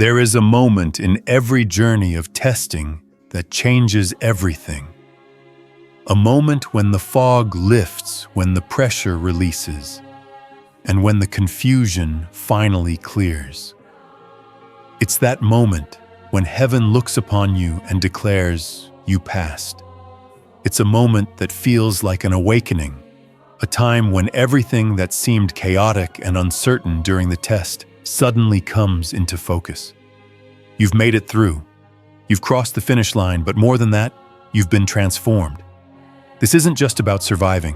There is a moment in every journey of testing that changes everything. A moment when the fog lifts, when the pressure releases, and when the confusion finally clears. It's that moment when heaven looks upon you and declares, "You passed." It's a moment that feels like an awakening, a time when everything that seemed chaotic and uncertain during the test suddenly comes into focus. You've made it through. You've crossed the finish line, but more than that, you've been transformed. This isn't just about surviving.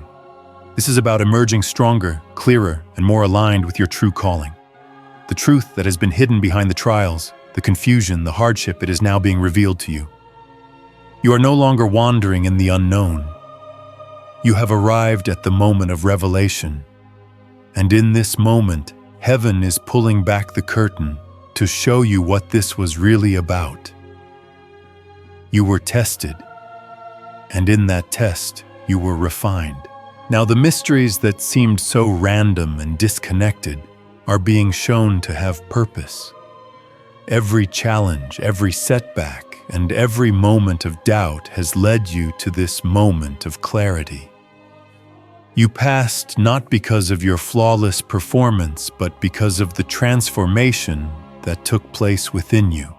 This is about emerging stronger, clearer, and more aligned with your true calling. The truth that has been hidden behind the trials, the confusion, the hardship, it is now being revealed to you. You are no longer wandering in the unknown. You have arrived at the moment of revelation. And in this moment, heaven is pulling back the curtain to show you what this was really about. You were tested, and in that test, you were refined. Now, the mysteries that seemed so random and disconnected are being shown to have purpose. Every challenge, every setback, and every moment of doubt has led you to this moment of clarity. You passed not because of your flawless performance, but because of the transformation that took place within you.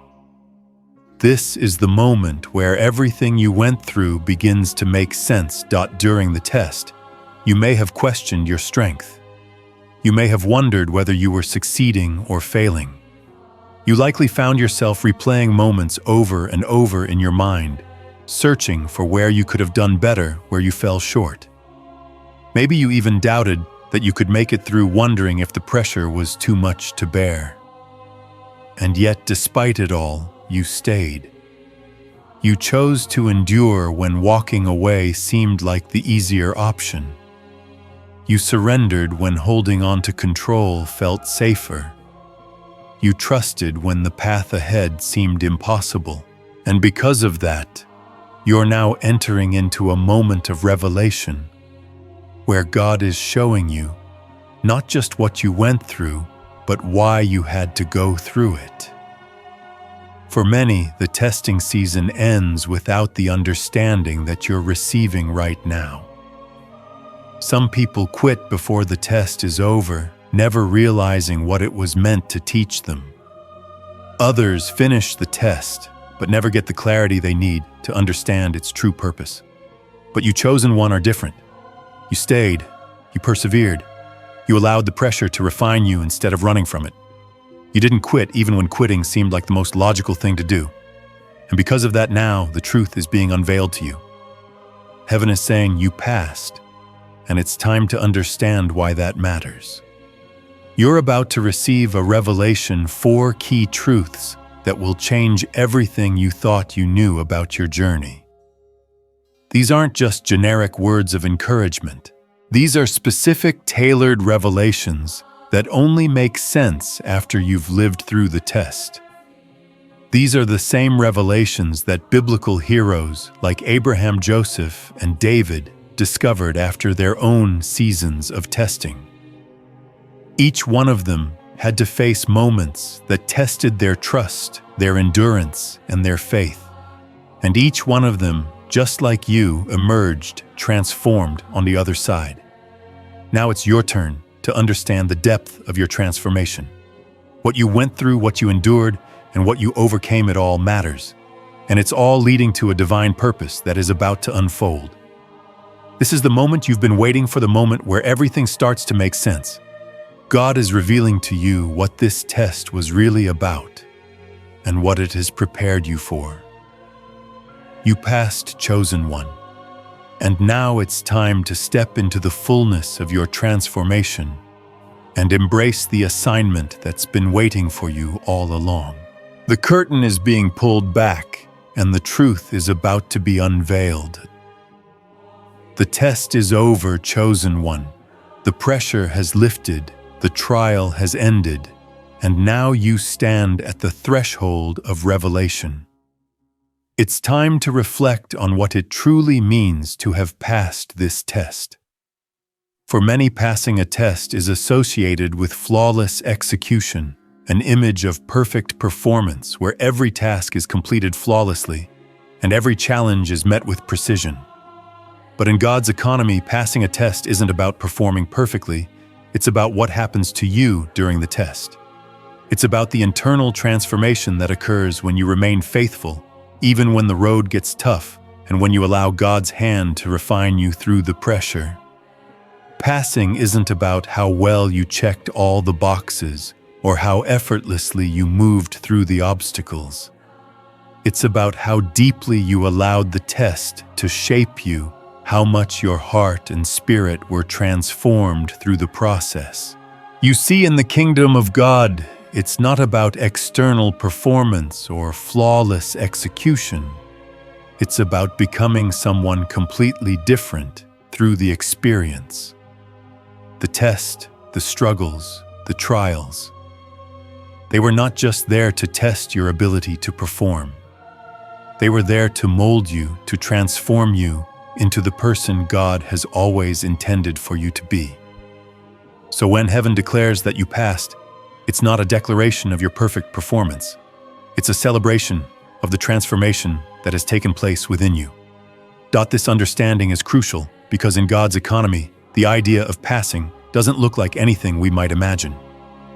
This is the moment where everything you went through begins to make sense. During the test, you may have questioned your strength. You may have wondered whether you were succeeding or failing. You likely found yourself replaying moments over and over in your mind, searching for where you could have done better, where you fell short. Maybe you even doubted that you could make it through, wondering if the pressure was too much to bear. And yet, despite it all, you stayed. You chose to endure when walking away seemed like the easier option. You surrendered when holding on to control felt safer. You trusted when the path ahead seemed impossible. And because of that, you're now entering into a moment of revelation, where God is showing you not just what you went through, but why you had to go through it. For many, the testing season ends without the understanding that you're receiving right now. Some people quit before the test is over, never realizing what it was meant to teach them. Others finish the test, but never get the clarity they need to understand its true purpose. But you chosen one are different. You stayed, you persevered, you allowed the pressure to refine you instead of running from it. You didn't quit even when quitting seemed like the most logical thing to do. And because of that, now the truth is being unveiled to you. Heaven is saying you passed, and it's time to understand why that matters. You're about to receive a revelation, 4 key truths that will change everything you thought you knew about your journey. These aren't just generic words of encouragement. These are specific, tailored revelations that only make sense after you've lived through the test. These are the same revelations that biblical heroes like Abraham, Joseph, and David discovered after their own seasons of testing. Each one of them had to face moments that tested their trust, their endurance, and their faith. And each one of them, just like you, emerged transformed on the other side. Now it's your turn to understand the depth of your transformation. What you went through, what you endured, and what you overcame, it all matters. And it's all leading to a divine purpose that is about to unfold. This is the moment you've been waiting for, the moment where everything starts to make sense. God is revealing to you what this test was really about and what it has prepared you for. You passed, chosen one, and now it's time to step into the fullness of your transformation and embrace the assignment that's been waiting for you all along. The curtain is being pulled back, and the truth is about to be unveiled. The test is over, chosen one. The pressure has lifted, the trial has ended, and now you stand at the threshold of revelation. It's time to reflect on what it truly means to have passed this test. For many, passing a test is associated with flawless execution, an image of perfect performance where every task is completed flawlessly and every challenge is met with precision. But in God's economy, passing a test isn't about performing perfectly, it's about what happens to you during the test. It's about the internal transformation that occurs when you remain faithful, even when the road gets tough, and when you allow God's hand to refine you through the pressure. Passing isn't about how well you checked all the boxes or how effortlessly you moved through the obstacles. It's about how deeply you allowed the test to shape you, how much your heart and spirit were transformed through the process. You see, in the kingdom of God, it's not about external performance or flawless execution. It's about becoming someone completely different through the experience. The test, the struggles, the trials. They were not just there to test your ability to perform. They were there to mold you, to transform you into the person God has always intended for you to be. So when heaven declares that you passed, it's not a declaration of your perfect performance. It's a celebration of the transformation that has taken place within you. This understanding is crucial because in God's economy, the idea of passing doesn't look like anything we might imagine.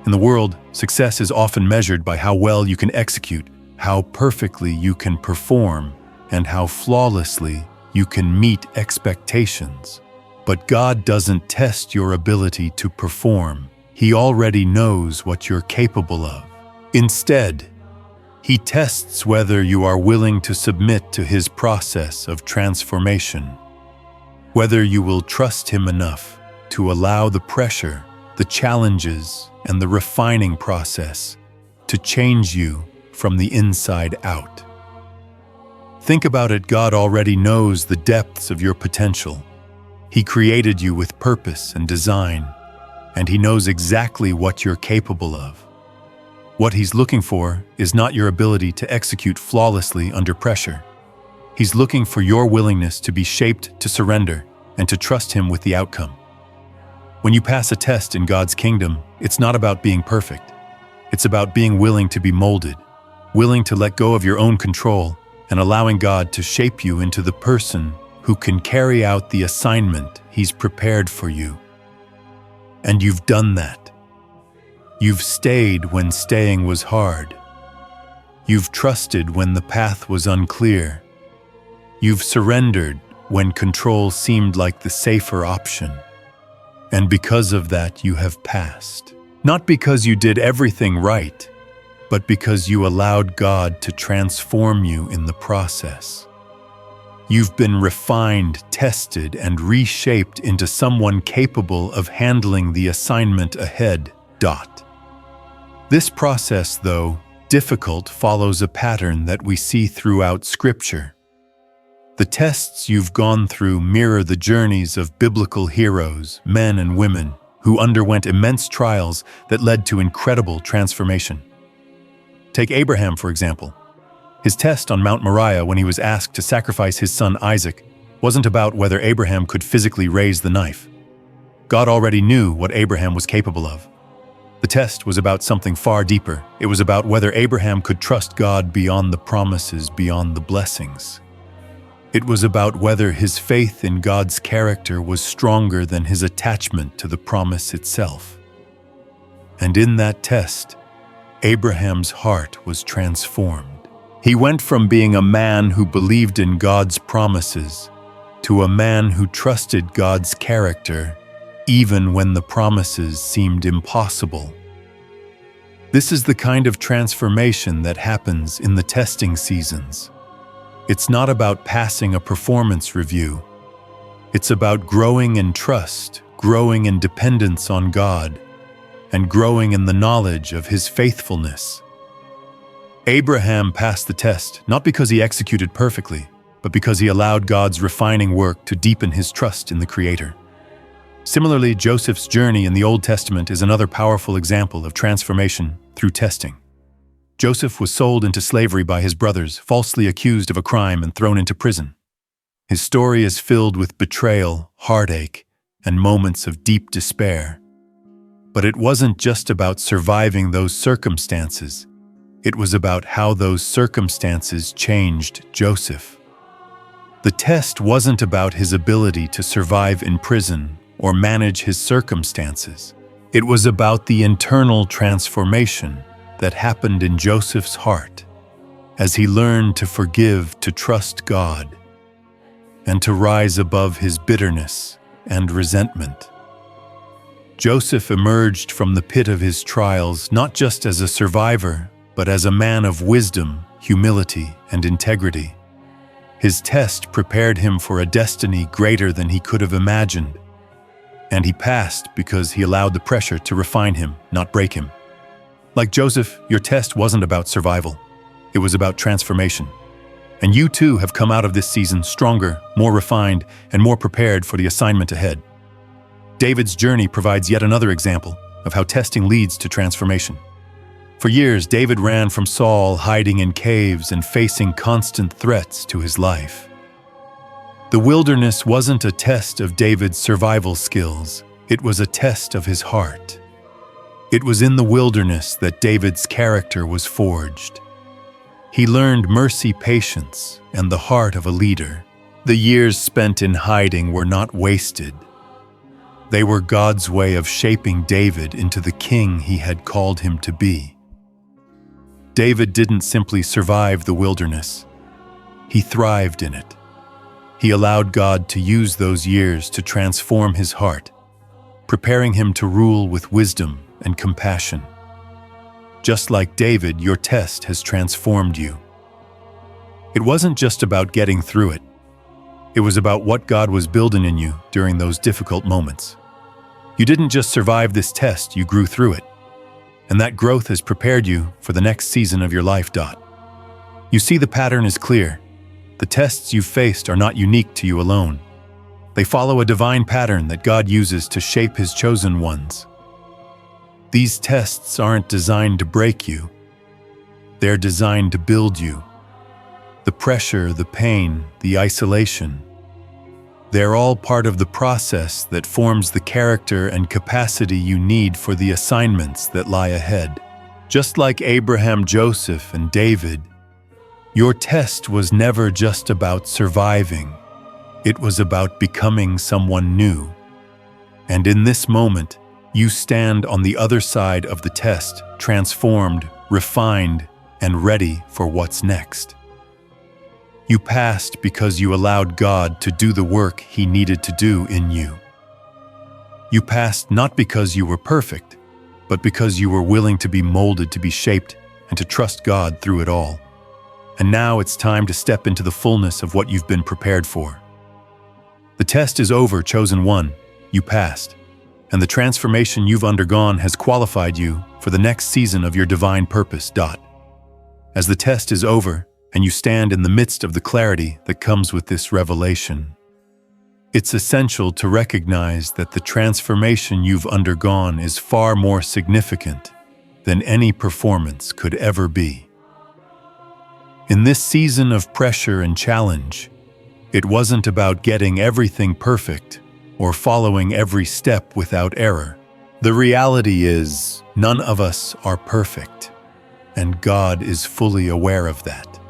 In the world, success is often measured by how well you can execute, how perfectly you can perform, and how flawlessly you can meet expectations. But God doesn't test your ability to perform. He already knows what you're capable of. Instead, He tests whether you are willing to submit to His process of transformation, whether you will trust Him enough to allow the pressure, the challenges, and the refining process to change you from the inside out. Think about it. God already knows the depths of your potential. He created you with purpose and design, and He knows exactly what you're capable of. What He's looking for is not your ability to execute flawlessly under pressure. He's looking for your willingness to be shaped to surrender and to trust Him with the outcome. When you pass a test in God's kingdom, it's not about being perfect. It's about being willing to be molded, willing to let go of your own control, and allowing God to shape you into the person who can carry out the assignment He's prepared for you. And you've done that. You've stayed when staying was hard. You've trusted when the path was unclear. You've surrendered when control seemed like the safer option. And because of that, you have passed. Not because you did everything right, but because you allowed God to transform you in the process. You've been refined, tested, and reshaped into someone capable of handling the assignment ahead. This process, though difficult, follows a pattern that we see throughout Scripture. The tests you've gone through mirror the journeys of biblical heroes, men and women, who underwent immense trials that led to incredible transformation. Take Abraham, for example. His test on Mount Moriah when he was asked to sacrifice his son Isaac wasn't about whether Abraham could physically raise the knife. God already knew what Abraham was capable of. The test was about something far deeper. It was about whether Abraham could trust God beyond the promises, beyond the blessings. It was about whether his faith in God's character was stronger than his attachment to the promise itself. And in that test, Abraham's heart was transformed. He went from being a man who believed in God's promises to a man who trusted God's character even when the promises seemed impossible. This is the kind of transformation that happens in the testing seasons. It's not about passing a performance review. It's about growing in trust, growing in dependence on God, and growing in the knowledge of His faithfulness. Abraham passed the test not because he executed perfectly, but because he allowed God's refining work to deepen his trust in the Creator. Similarly, Joseph's journey in the Old Testament is another powerful example of transformation through testing. Joseph was sold into slavery by his brothers, falsely accused of a crime and thrown into prison. His story is filled with betrayal, heartache, and moments of deep despair. But it wasn't just about surviving those circumstances. It was about how those circumstances changed Joseph. The test wasn't about his ability to survive in prison or manage his circumstances. It was about the internal transformation that happened in Joseph's heart as he learned to forgive, to trust God, and to rise above his bitterness and resentment. Joseph emerged from the pit of his trials not just as a survivor, but as a man of wisdom, humility, and integrity. His test prepared him for a destiny greater than he could have imagined, and he passed because he allowed the pressure to refine him, not break him. Like Joseph, your test wasn't about survival. It was about transformation. And you too have come out of this season stronger, more refined, and more prepared for the assignment ahead. David's journey provides yet another example of how testing leads to transformation. For years, David ran from Saul, hiding in caves and facing constant threats to his life. The wilderness wasn't a test of David's survival skills, it was a test of his heart. It was in the wilderness that David's character was forged. He learned mercy, patience, and the heart of a leader. The years spent in hiding were not wasted. They were God's way of shaping David into the king he had called him to be. David didn't simply survive the wilderness. He thrived in it. He allowed God to use those years to transform his heart, preparing him to rule with wisdom and compassion. Just like David, your test has transformed you. It wasn't just about getting through it. It was about what God was building in you during those difficult moments. You didn't just survive this test, you grew through it. And that growth has prepared you for the next season of your life. You see, the pattern is clear. The tests you've faced are not unique to you alone. They follow a divine pattern that God uses to shape his chosen ones. These tests aren't designed to break you. They're designed to build you. The pressure, the pain, the isolation, they're all part of the process that forms the character and capacity you need for the assignments that lie ahead. Just like Abraham, Joseph, and David, your test was never just about surviving. It was about becoming someone new. And in this moment, you stand on the other side of the test, transformed, refined, and ready for what's next. You passed because you allowed God to do the work he needed to do in you. You passed not because you were perfect, but because you were willing to be molded, to be shaped, and to trust God through it all. And now it's time to step into the fullness of what you've been prepared for. The test is over, chosen one. You passed. And the transformation you've undergone has qualified you for the next season of your divine purpose. As the test is over, and you stand in the midst of the clarity that comes with this revelation, it's essential to recognize that the transformation you've undergone is far more significant than any performance could ever be. In this season of pressure and challenge, it wasn't about getting everything perfect or following every step without error. The reality is, none of us are perfect, and God is fully aware of that.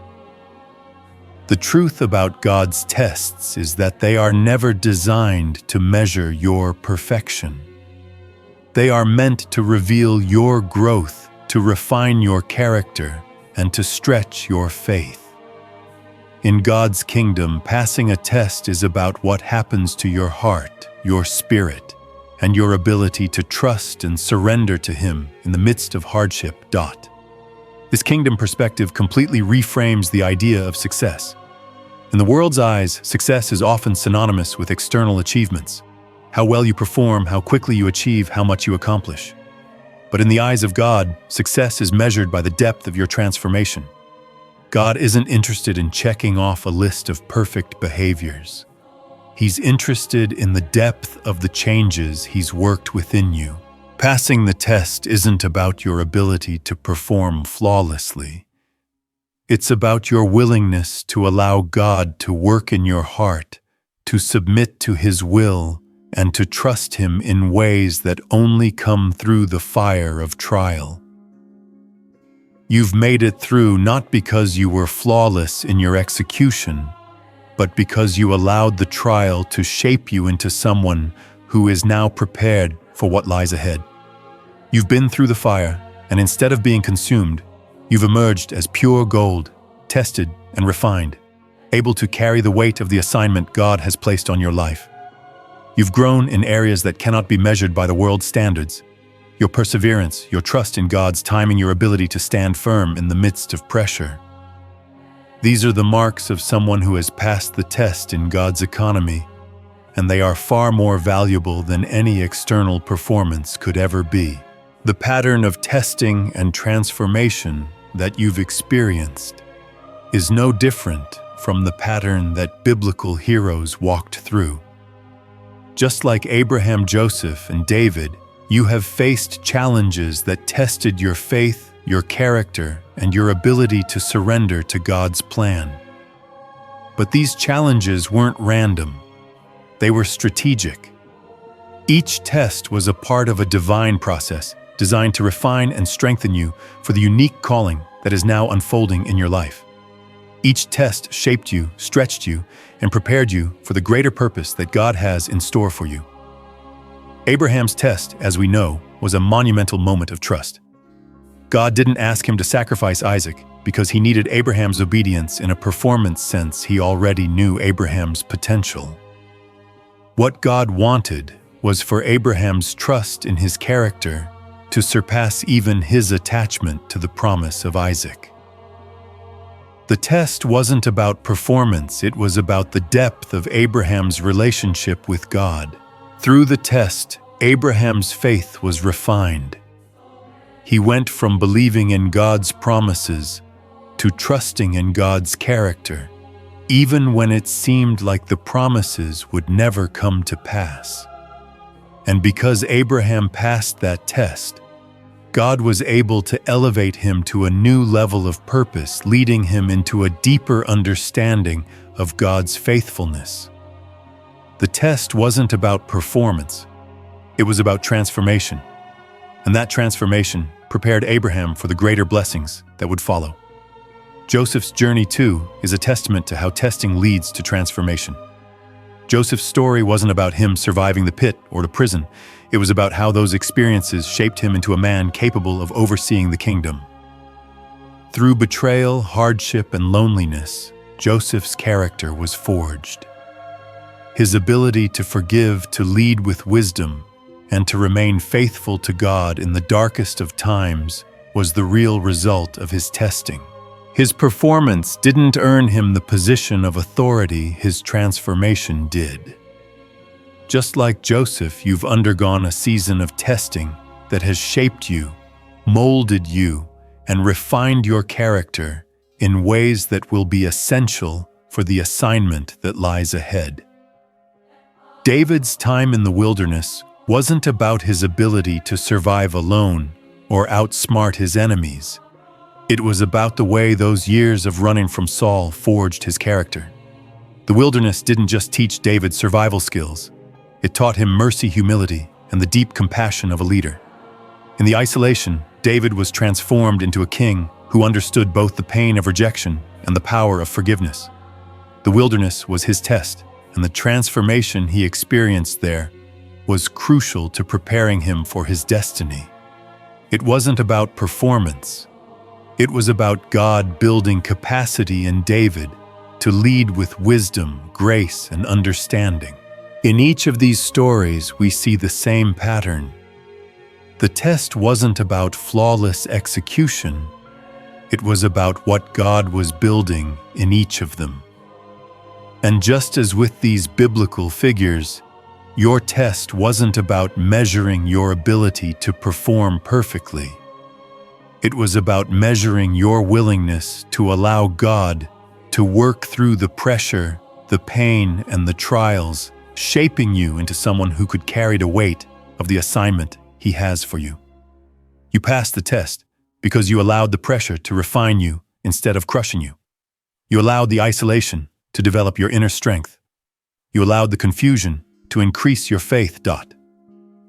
The truth about God's tests is that they are never designed to measure your perfection. They are meant to reveal your growth, to refine your character, and to stretch your faith. In God's kingdom, passing a test is about what happens to your heart, your spirit, and your ability to trust and surrender to Him in the midst of hardship. This kingdom perspective completely reframes the idea of success. In the world's eyes, success is often synonymous with external achievements. How well you perform, how quickly you achieve, how much you accomplish. But in the eyes of God, success is measured by the depth of your transformation. God isn't interested in checking off a list of perfect behaviors. He's interested in the depth of the changes He's worked within you. Passing the test isn't about your ability to perform flawlessly. It's about your willingness to allow God to work in your heart, to submit to His will, and to trust Him in ways that only come through the fire of trial. You've made it through not because you were flawless in your execution, but because you allowed the trial to shape you into someone who is now prepared for what lies ahead. You've been through the fire, and instead of being consumed, you've emerged as pure gold, tested and refined, able to carry the weight of the assignment God has placed on your life. You've grown in areas that cannot be measured by the world's standards. Your perseverance, your trust in God's timing, your ability to stand firm in the midst of pressure. These are the marks of someone who has passed the test in God's economy, and they are far more valuable than any external performance could ever be. The pattern of testing and transformation that you've experienced is no different from the pattern that biblical heroes walked through. Just like Abraham, Joseph, and David, you have faced challenges that tested your faith, your character, and your ability to surrender to God's plan. But these challenges weren't random. They were strategic. Each test was a part of a divine process designed to refine and strengthen you for the unique calling that is now unfolding in your life. Each test shaped you, stretched you, and prepared you for the greater purpose that God has in store for you. Abraham's test, as we know, was a monumental moment of trust. God didn't ask him to sacrifice Isaac because He needed Abraham's obedience in a performance sense. He already knew Abraham's potential. What God wanted was for Abraham's trust in his character to surpass even his attachment to the promise of Isaac. The test wasn't about performance, it was about the depth of Abraham's relationship with God. Through the test, Abraham's faith was refined. He went from believing in God's promises to trusting in God's character, even when it seemed like the promises would never come to pass. And because Abraham passed that test, God was able to elevate him to a new level of purpose, leading him into a deeper understanding of God's faithfulness. The test wasn't about performance, it was about transformation. And that transformation prepared Abraham for the greater blessings that would follow. Joseph's journey, too, is a testament to how testing leads to transformation. Joseph's story wasn't about him surviving the pit or the prison. It was about how those experiences shaped him into a man capable of overseeing the kingdom. Through betrayal, hardship, and loneliness, Joseph's character was forged. His ability to forgive, to lead with wisdom, and to remain faithful to God in the darkest of times was the real result of his testing. His performance didn't earn him the position of authority, his transformation did. Just like Joseph, you've undergone a season of testing that has shaped you, molded you, and refined your character in ways that will be essential for the assignment that lies ahead. David's time in the wilderness wasn't about his ability to survive alone or outsmart his enemies. It was about the way those years of running from Saul forged his character. The wilderness didn't just teach David survival skills. It taught him mercy, humility, and the deep compassion of a leader. In the isolation, David was transformed into a king who understood both the pain of rejection and the power of forgiveness. The wilderness was his test, and the transformation he experienced there was crucial to preparing him for his destiny. It wasn't about performance. It was about God building capacity in David to lead with wisdom, grace, and understanding. In each of these stories, we see the same pattern. The test wasn't about flawless execution. It was about what God was building in each of them. And just as with these biblical figures, your test wasn't about measuring your ability to perform perfectly. It was about measuring your willingness to allow God to work through the pressure, the pain, and the trials, shaping you into someone who could carry the weight of the assignment He has for you. You passed the test because you allowed the pressure to refine you instead of crushing you. You allowed the isolation to develop your inner strength. You allowed the confusion to increase your faith.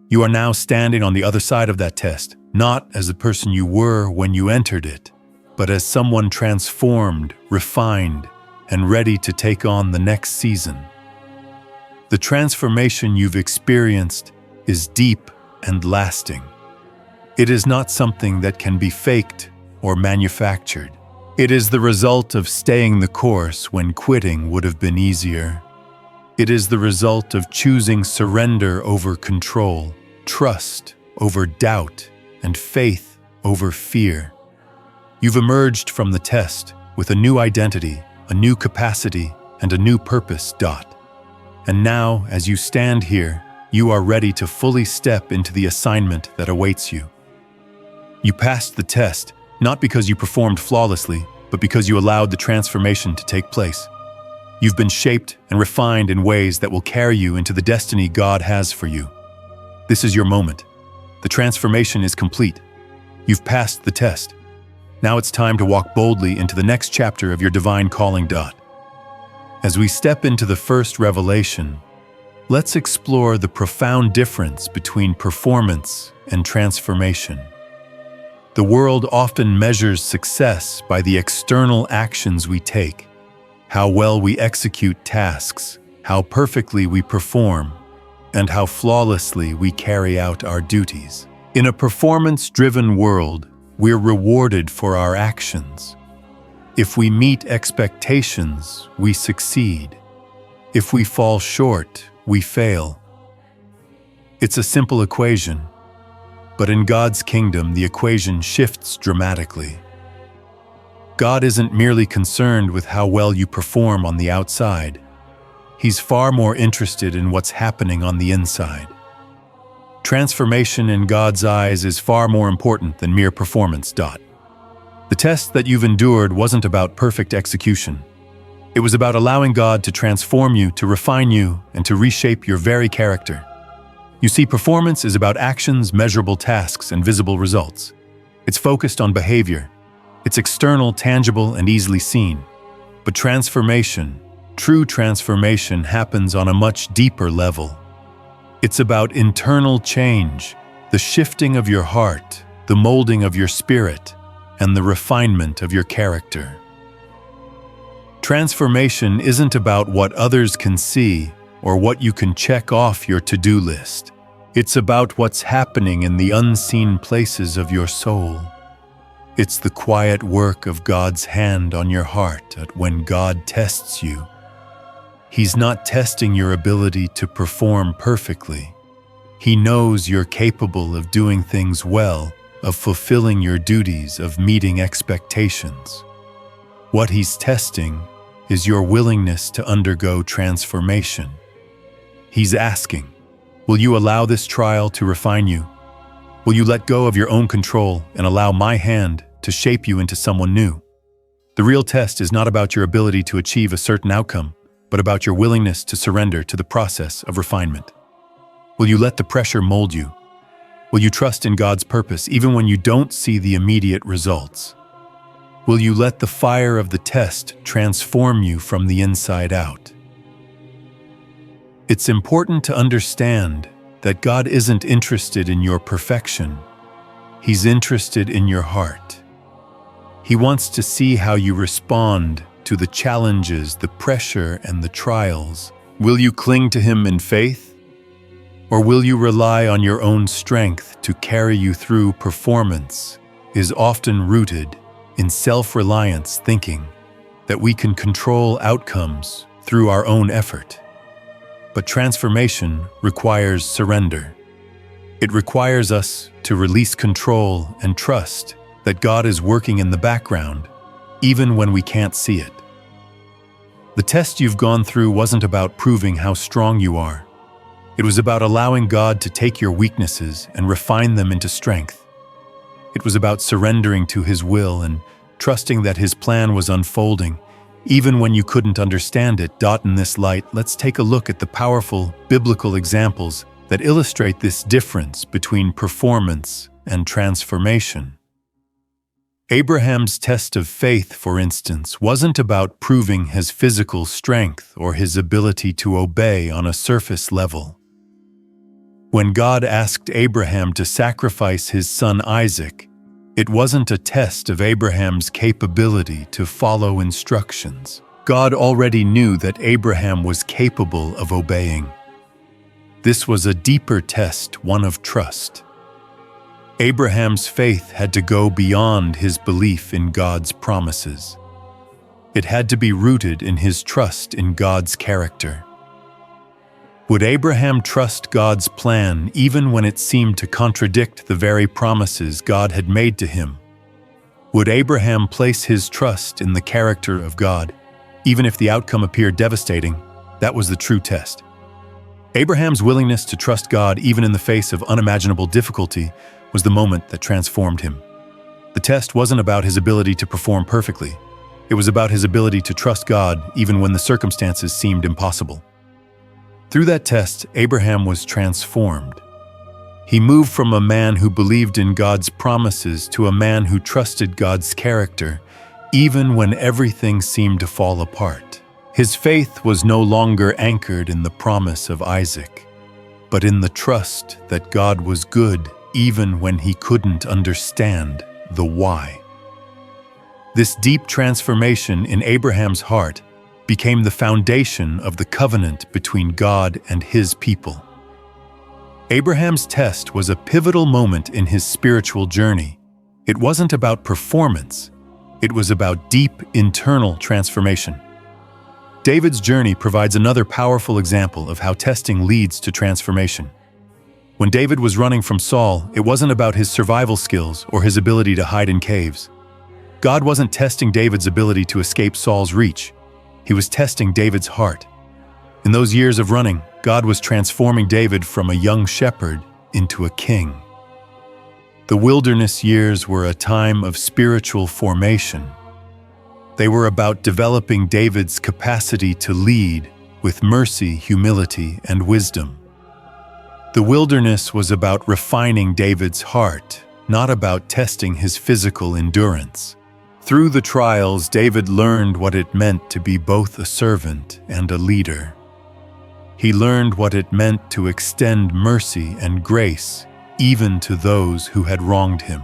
You are now standing on the other side of that test, not as the person you were when you entered it, but as someone transformed, refined, and ready to take on the next season. The transformation you've experienced is deep and lasting. It is not something that can be faked or manufactured. It is the result of staying the course when quitting would have been easier. It is the result of choosing surrender over control, trust over doubt, and faith over fear. You've emerged from the test with a new identity, a new capacity, and a new purpose. And now, as you stand here, you are ready to fully step into the assignment that awaits you. You passed the test, not because you performed flawlessly, but because you allowed the transformation to take place. You've been shaped and refined in ways that will carry you into the destiny God has for you. This is your moment. The transformation is complete. You've passed the test. Now it's time to walk boldly into the next chapter of your divine calling. As we step into the first revelation, let's explore the profound difference between performance and transformation. The world often measures success by the external actions we take, how well we execute tasks, how perfectly we perform, and how flawlessly we carry out our duties. In a performance-driven world, we're rewarded for our actions. If we meet expectations, we succeed. If we fall short, we fail. It's a simple equation, but in God's kingdom, the equation shifts dramatically. God isn't merely concerned with how well you perform on the outside. He's far more interested in what's happening on the inside. Transformation in God's eyes is far more important than mere performance. The test that you've endured wasn't about perfect execution. It was about allowing God to transform you, to refine you, and to reshape your very character. You see, performance is about actions, measurable tasks, and visible results. It's focused on behavior. It's external, tangible, and easily seen. But transformation, true transformation, happens on a much deeper level. It's about internal change, the shifting of your heart, the molding of your spirit, and the refinement of your character. Transformation isn't about what others can see or what you can check off your to-do list. It's about what's happening in the unseen places of your soul. It's the quiet work of God's hand on your heart when God tests you. He's not testing your ability to perform perfectly. He knows you're capable of doing things well, of fulfilling your duties, of meeting expectations. What He's testing is your willingness to undergo transformation. He's asking, will you allow this trial to refine you? Will you let go of your own control and allow my hand to shape you into someone new? The real test is not about your ability to achieve a certain outcome, but about your willingness to surrender to the process of refinement. Will you let the pressure mold you? Will you trust in God's purpose even when you don't see the immediate results? Will you let the fire of the test transform you from the inside out? It's important to understand that God isn't interested in your perfection. He's interested in your heart. He wants to see how you respond to the challenges, the pressure, and the trials. Will you cling to Him in faith? Or will you rely on your own strength to carry you through? Performance is often rooted in self-reliance, thinking that we can control outcomes through our own effort. But transformation requires surrender. It requires us to release control and trust that God is working in the background, even when we can't see it. The test you've gone through wasn't about proving how strong you are. It was about allowing God to take your weaknesses and refine them into strength. It was about surrendering to His will and trusting that His plan was unfolding, even when you couldn't understand it. In this light, let's take a look at the powerful biblical examples that illustrate this difference between performance and transformation. Abraham's test of faith, for instance, wasn't about proving his physical strength or his ability to obey on a surface level. When God asked Abraham to sacrifice his son Isaac, it wasn't a test of Abraham's capability to follow instructions. God already knew that Abraham was capable of obeying. This was a deeper test, one of trust. Abraham's faith had to go beyond his belief in God's promises. It had to be rooted in his trust in God's character. Would Abraham trust God's plan even when it seemed to contradict the very promises God had made to him? Would Abraham place his trust in the character of God, even if the outcome appeared devastating? That was the true test. Abraham's willingness to trust God even in the face of unimaginable difficulty was the moment that transformed him. The test wasn't about his ability to perform perfectly. It was about his ability to trust God even when the circumstances seemed impossible. Through that test, Abraham was transformed. He moved from a man who believed in God's promises to a man who trusted God's character, even when everything seemed to fall apart. His faith was no longer anchored in the promise of Isaac, but in the trust that God was good even when he couldn't understand the why. This deep transformation in Abraham's heart became the foundation of the covenant between God and his people. Abraham's test was a pivotal moment in his spiritual journey. It wasn't about performance, it was about deep internal transformation. David's journey provides another powerful example of how testing leads to transformation. When David was running from Saul, it wasn't about his survival skills or his ability to hide in caves. God wasn't testing David's ability to escape Saul's reach. He was testing David's heart. In those years of running, God was transforming David from a young shepherd into a king. The wilderness years were a time of spiritual formation. They were about developing David's capacity to lead with mercy, humility, and wisdom. The wilderness was about refining David's heart, not about testing his physical endurance. Through the trials, David learned what it meant to be both a servant and a leader. He learned what it meant to extend mercy and grace even to those who had wronged him.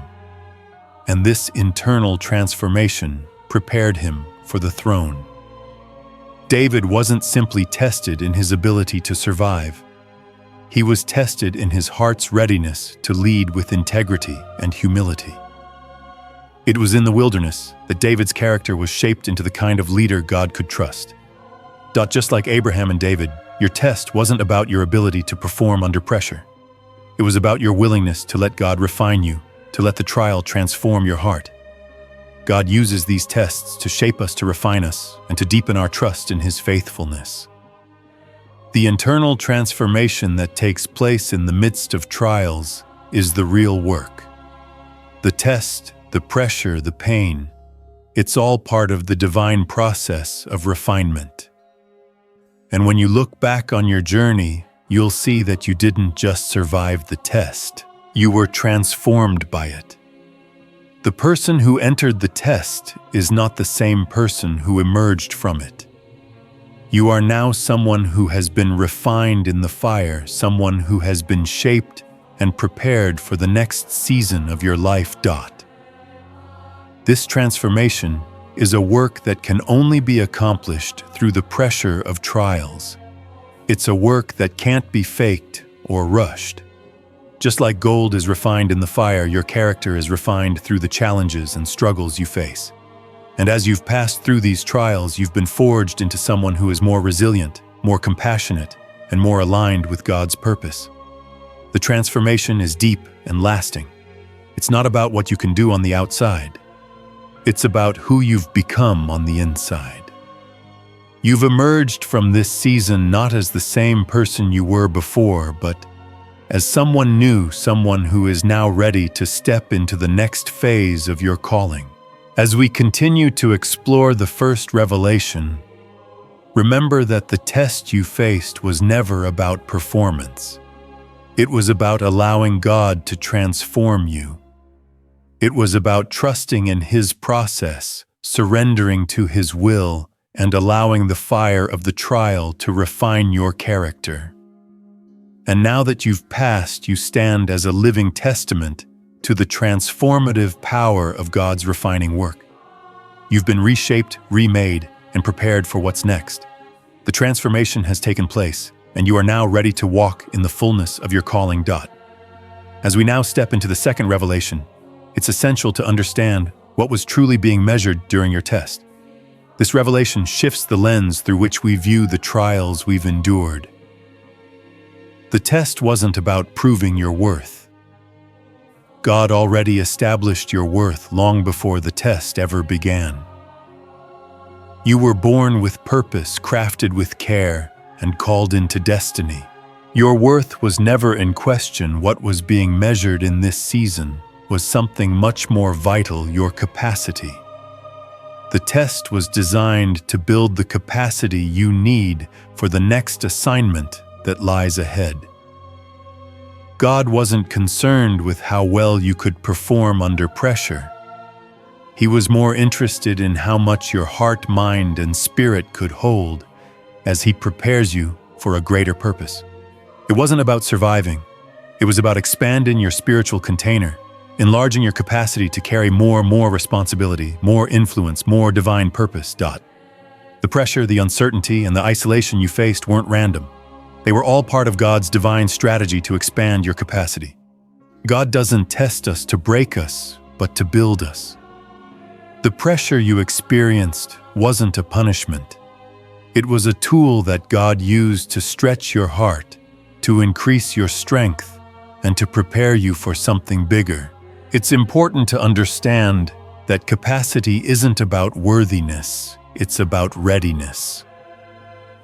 And this internal transformation prepared him for the throne. David wasn't simply tested in his ability to survive. He was tested in his heart's readiness to lead with integrity and humility. It was in the wilderness that David's character was shaped into the kind of leader God could trust. Just like Abraham and David, your test wasn't about your ability to perform under pressure. It was about your willingness to let God refine you, to let the trial transform your heart. God uses these tests to shape us, to refine us, and to deepen our trust in His faithfulness. The internal transformation that takes place in the midst of trials is the real work. The test, the pressure, the pain, it's all part of the divine process of refinement. And when you look back on your journey, you'll see that you didn't just survive the test, you were transformed by it. The person who entered the test is not the same person who emerged from it. You are now someone who has been refined in the fire, someone who has been shaped and prepared for the next season of your life. This transformation is a work that can only be accomplished through the pressure of trials. It's a work that can't be faked or rushed. Just like gold is refined in the fire, your character is refined through the challenges and struggles you face. And as you've passed through these trials, you've been forged into someone who is more resilient, more compassionate, and more aligned with God's purpose. The transformation is deep and lasting. It's not about what you can do on the outside. It's about who you've become on the inside. You've emerged from this season not as the same person you were before, but as someone new, someone who is now ready to step into the next phase of your calling. As we continue to explore the first revelation, remember that the test you faced was never about performance. It was about allowing God to transform you. It was about trusting in His process, surrendering to His will, and allowing the fire of the trial to refine your character. And now that you've passed, you stand as a living testament to the transformative power of God's refining work. You've been reshaped, remade, and prepared for what's next. The transformation has taken place, and you are now ready to walk in the fullness of your calling. As we now step into the second revelation, it's essential to understand what was truly being measured during your test. This revelation shifts the lens through which we view the trials we've endured. The test wasn't about proving your worth. God already established your worth long before the test ever began. You were born with purpose, crafted with care, and called into destiny. Your worth was never in question. What was being measured in this season was something much more vital: your capacity. The test was designed to build the capacity you need for the next assignment that lies ahead. God wasn't concerned with how well you could perform under pressure. He was more interested in how much your heart, mind, and spirit could hold as He prepares you for a greater purpose. It wasn't about surviving. It was about expanding your spiritual container, enlarging your capacity to carry more responsibility, more influence, more divine purpose. The pressure, the uncertainty, and the isolation you faced weren't random. They were all part of God's divine strategy to expand your capacity. God doesn't test us to break us, but to build us. The pressure you experienced wasn't a punishment. It was a tool that God used to stretch your heart, to increase your strength, and to prepare you for something bigger. It's important to understand that capacity isn't about worthiness, it's about readiness.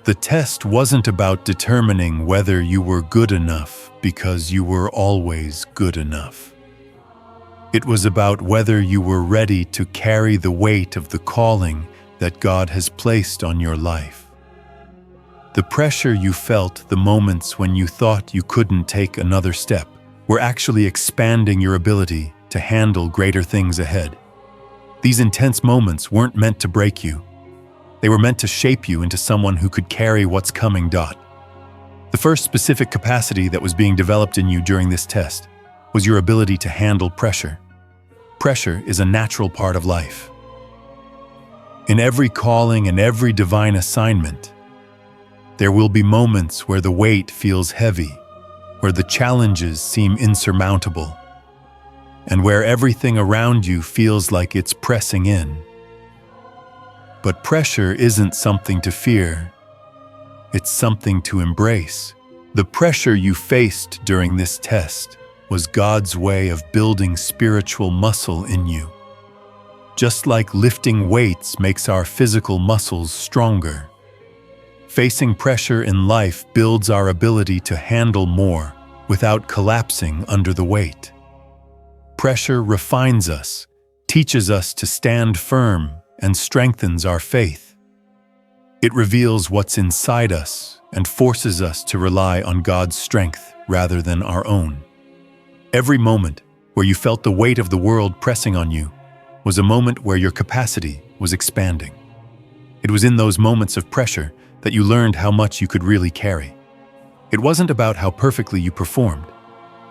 The test wasn't about determining whether you were good enough because you were always good enough. It was about whether you were ready to carry the weight of the calling that God has placed on your life. The pressure you felt, the moments when you thought you couldn't take another step, were actually expanding your ability to handle greater things ahead. These intense moments weren't meant to break you. They were meant to shape you into someone who could carry what's coming. The first specific capacity that was being developed in you during this test was your ability to handle pressure. Pressure is a natural part of life. In every calling and every divine assignment, there will be moments where the weight feels heavy, where the challenges seem insurmountable, and where everything around you feels like it's pressing in. But pressure isn't something to fear. It's something to embrace. The pressure you faced during this test was God's way of building spiritual muscle in you. Just like lifting weights makes our physical muscles stronger, facing pressure in life builds our ability to handle more without collapsing under the weight. Pressure refines us, teaches us to stand firm, and strengthens our faith. It reveals what's inside us and forces us to rely on God's strength rather than our own. Every moment where you felt the weight of the world pressing on you was a moment where your capacity was expanding. It was in those moments of pressure that you learned how much you could really carry. It wasn't about how perfectly you performed.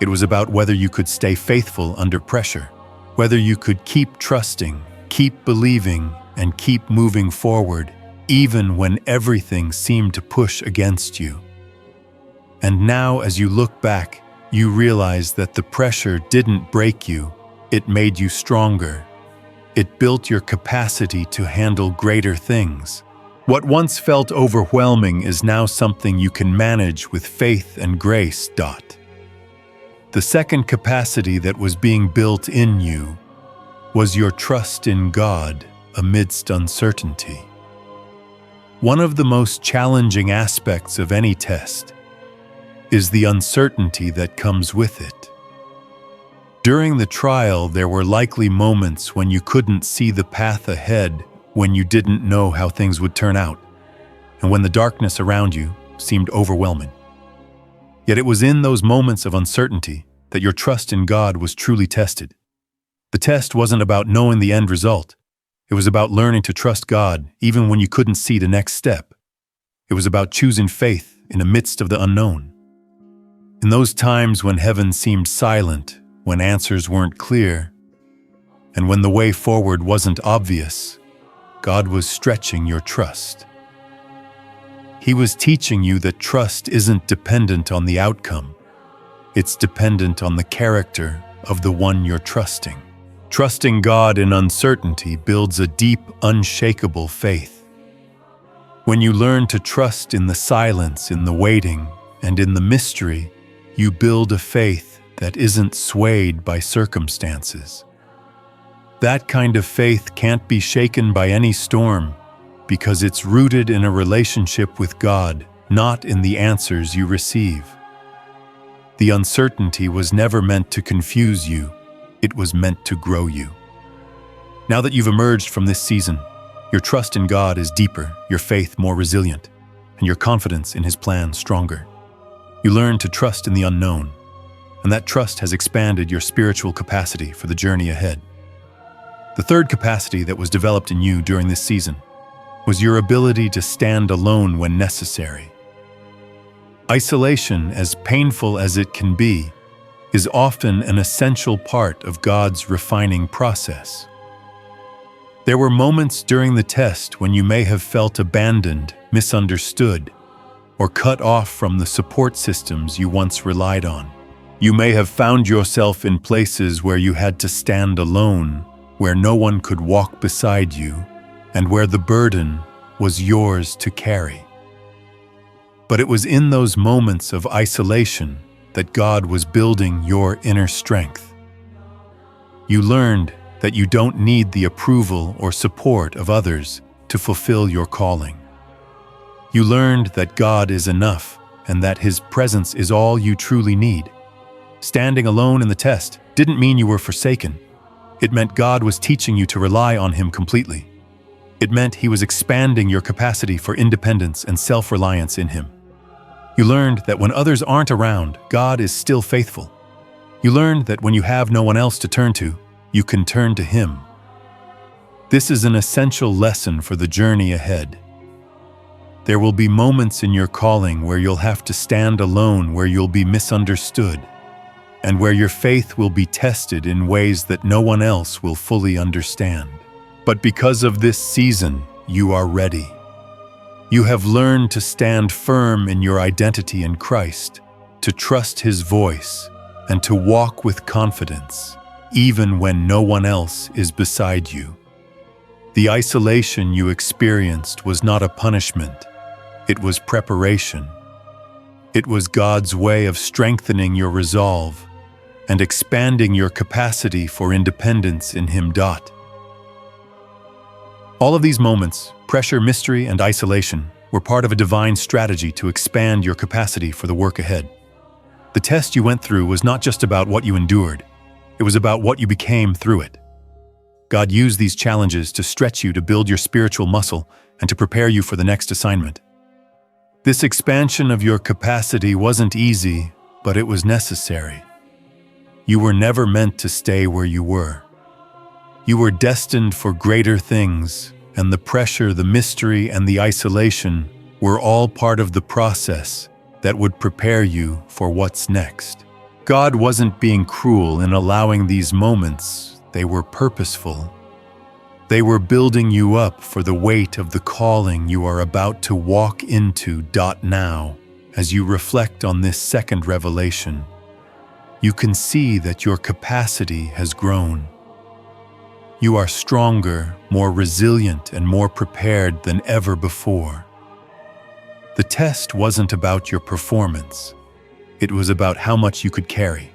It was about whether you could stay faithful under pressure, whether you could keep trusting, keep believing, and keep moving forward, even when everything seemed to push against you. And now, as you look back, you realize that the pressure didn't break you, it made you stronger. It built your capacity to handle greater things. What once felt overwhelming is now something you can manage with faith and grace. The second capacity that was being built in you was your trust in God amidst uncertainty. One of the most challenging aspects of any test is the uncertainty that comes with it. During the trial, there were likely moments when you couldn't see the path ahead, when you didn't know how things would turn out, and when the darkness around you seemed overwhelming. Yet it was in those moments of uncertainty that your trust in God was truly tested. The test wasn't about knowing the end result. It was about learning to trust God even when you couldn't see the next step. It was about choosing faith in the midst of the unknown. In those times when heaven seemed silent, when answers weren't clear, and when the way forward wasn't obvious, God was stretching your trust. He was teaching you that trust isn't dependent on the outcome. It's dependent on the character of the one you're trusting. Trusting God in uncertainty builds a deep, unshakable faith. When you learn to trust in the silence, in the waiting, and in the mystery, you build a faith that isn't swayed by circumstances. That kind of faith can't be shaken by any storm because it's rooted in a relationship with God, not in the answers you receive. The uncertainty was never meant to confuse you. It was meant to grow you. Now that you've emerged from this season, your trust in God is deeper, your faith more resilient, and your confidence in His plan stronger. You learn to trust in the unknown, and that trust has expanded your spiritual capacity for the journey ahead. The third capacity that was developed in you during this season was your ability to stand alone when necessary. Isolation, as painful as it can be, is often an essential part of God's refining process. There were moments during the test when you may have felt abandoned, misunderstood, or cut off from the support systems you once relied on. You may have found yourself in places where you had to stand alone, where no one could walk beside you, and where the burden was yours to carry. But it was in those moments of isolation that God was building your inner strength. You learned that you don't need the approval or support of others to fulfill your calling. You learned that God is enough and that His presence is all you truly need. Standing alone in the test didn't mean you were forsaken. It meant God was teaching you to rely on Him completely. It meant He was expanding your capacity for independence and self-reliance in Him. You learned that when others aren't around, God is still faithful. You learned that when you have no one else to turn to, you can turn to Him. This is an essential lesson for the journey ahead. There will be moments in your calling where you'll have to stand alone, where you'll be misunderstood, and where your faith will be tested in ways that no one else will fully understand. But because of this season, you are ready. You have learned to stand firm in your identity in Christ, to trust His voice, and to walk with confidence, even when no one else is beside you. The isolation you experienced was not a punishment. It was preparation. It was God's way of strengthening your resolve and expanding your capacity for independence in Him. All of these moments, pressure, mystery, and isolation, were part of a divine strategy to expand your capacity for the work ahead. The test you went through was not just about what you endured, it was about what you became through it. God used these challenges to stretch you, to build your spiritual muscle, and to prepare you for the next assignment. This expansion of your capacity wasn't easy, but it was necessary. You were never meant to stay where you were. You were destined for greater things, and the pressure, the mystery, and the isolation were all part of the process that would prepare you for what's next. God wasn't being cruel in allowing these moments. They were purposeful. They were building you up for the weight of the calling you are about to walk into. Now, as you reflect on this second revelation, you can see that your capacity has grown. You are stronger, more resilient, and more prepared than ever before. The test wasn't about your performance. It was about how much you could carry.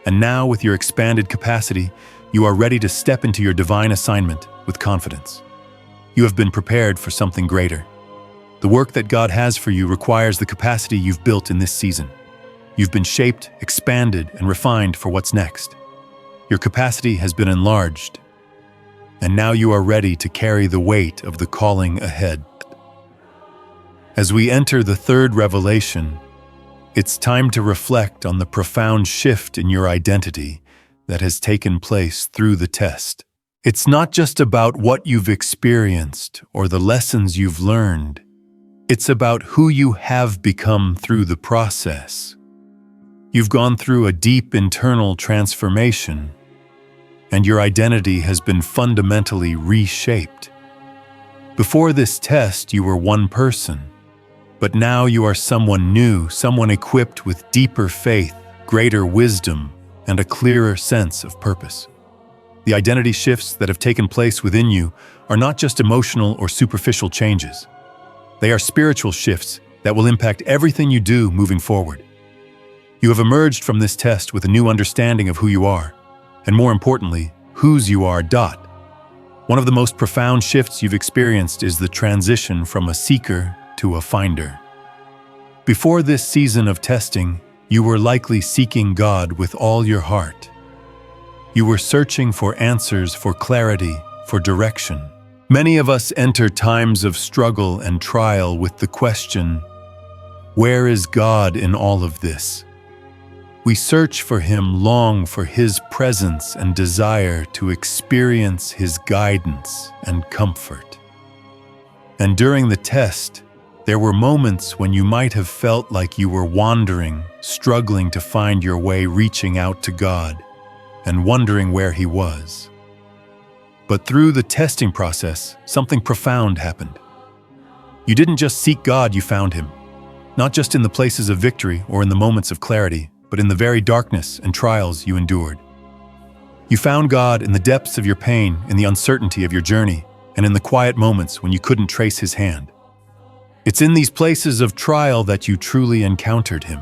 And now, with your expanded capacity, you are ready to step into your divine assignment with confidence. You have been prepared for something greater. The work that God has for you requires the capacity you've built in this season. You've been shaped, expanded, and refined for what's next. Your capacity has been enlarged, and now you are ready to carry the weight of the calling ahead. As we enter the third revelation, it's time to reflect on the profound shift in your identity that has taken place through the test. It's not just about what you've experienced or the lessons you've learned. It's about who you have become through the process. You've gone through a deep internal transformation, and your identity has been fundamentally reshaped. Before this test, you were one person, but now you are someone new, someone equipped with deeper faith, greater wisdom, and a clearer sense of purpose. The identity shifts that have taken place within you are not just emotional or superficial changes. They are spiritual shifts that will impact everything you do moving forward. You have emerged from this test with a new understanding of who you are, and more importantly, whose you are. One of the most profound shifts you've experienced is the transition from a seeker to a finder. Before this season of testing, you were likely seeking God with all your heart. You were searching for answers, for clarity, for direction. Many of us enter times of struggle and trial with the question, where is God in all of this? We search for Him, long for His presence and desire to experience His guidance and comfort. And during the test, there were moments when you might have felt like you were wandering, struggling to find your way, reaching out to God, and wondering where He was. But through the testing process, something profound happened. You didn't just seek God, you found Him. Not just in the places of victory or in the moments of clarity, but in the very darkness and trials you endured. You found God in the depths of your pain, in the uncertainty of your journey, and in the quiet moments when you couldn't trace His hand. It's in these places of trial that you truly encountered Him.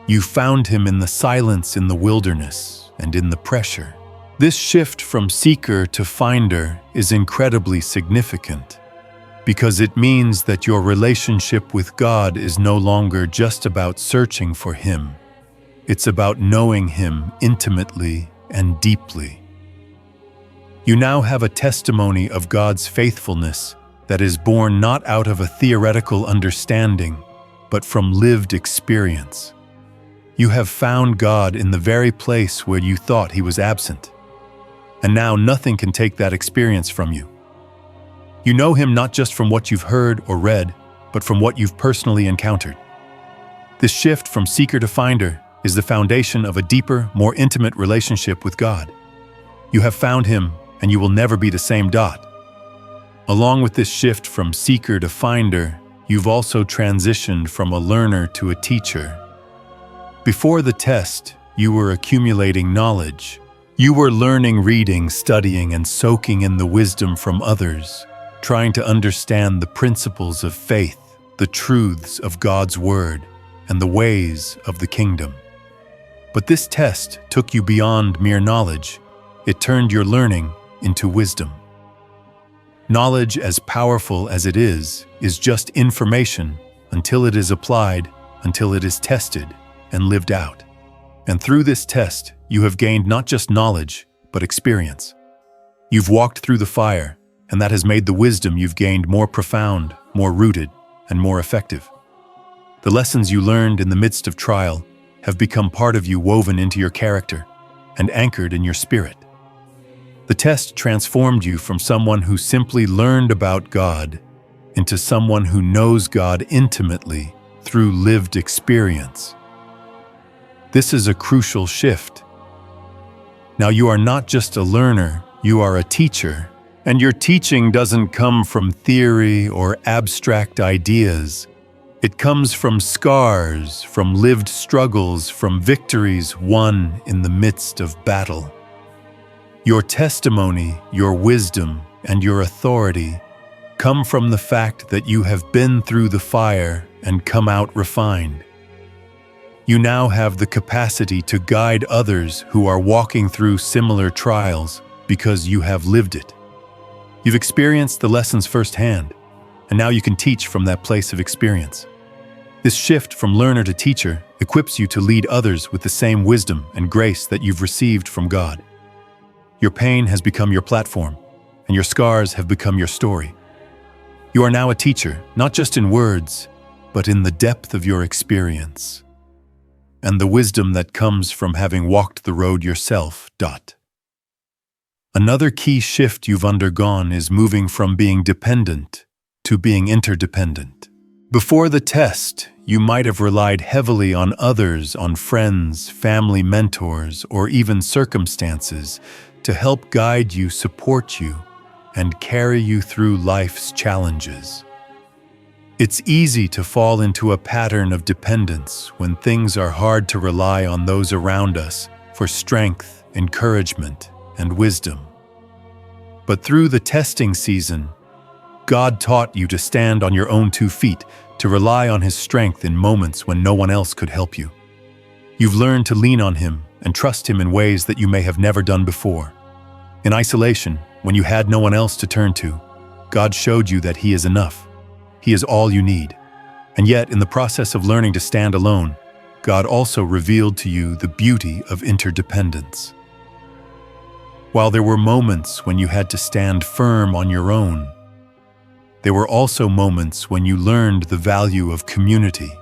You found Him in the silence, in the wilderness, and in the pressure. This shift from seeker to finder is incredibly significant, because it means that your relationship with God is no longer just about searching for Him. It's about knowing Him intimately and deeply. You now have a testimony of God's faithfulness that is born not out of a theoretical understanding, but from lived experience. You have found God in the very place where you thought He was absent, and now nothing can take that experience from you. You know Him not just from what you've heard or read, but from what you've personally encountered. This shift from seeker to finder is the foundation of a deeper, more intimate relationship with God. You have found Him, and you will never be the same. Along with this shift from seeker to finder, you've also transitioned from a learner to a teacher. Before the test, you were accumulating knowledge. You were learning, reading, studying, and soaking in the wisdom from others, trying to understand the principles of faith, the truths of God's Word, and the ways of the kingdom. But this test took you beyond mere knowledge. It turned your learning into wisdom. Knowledge, as powerful as it is just information until it is applied, until it is tested and lived out. And through this test, you have gained not just knowledge, but experience. You've walked through the fire, and that has made the wisdom you've gained more profound, more rooted, and more effective. The lessons you learned in the midst of trial have become part of you, woven into your character and anchored in your spirit. The test transformed you from someone who simply learned about God into someone who knows God intimately through lived experience. This is a crucial shift. Now you are not just a learner, you are a teacher, and your teaching doesn't come from theory or abstract ideas. It comes from scars, from lived struggles, from victories won in the midst of battle. Your testimony, your wisdom, and your authority come from the fact that you have been through the fire and come out refined. You now have the capacity to guide others who are walking through similar trials because you have lived it. You've experienced the lessons firsthand, and now you can teach from that place of experience. This shift from learner to teacher equips you to lead others with the same wisdom and grace that you've received from God. Your pain has become your platform, and your scars have become your story. You are now a teacher, not just in words, but in the depth of your experience. and the wisdom that comes from having walked the road yourself. Another key shift you've undergone is moving from being dependent to being interdependent. Before the test, you might have relied heavily on others, on friends, family mentors, or even circumstances to help guide you, support you, and carry you through life's challenges. It's easy to fall into a pattern of dependence when things are hard to rely on those around us for strength, encouragement, and wisdom. But through the testing season, God taught you to stand on your own 2 feet, to rely on His strength in moments when no one else could help you. You've learned to lean on Him and trust Him in ways that you may have never done before. In isolation, when you had no one else to turn to, God showed you that He is enough. He is all you need. And yet, in the process of learning to stand alone, God also revealed to you the beauty of interdependence. While there were moments when you had to stand firm on your own, there were also moments when you learned the value of community,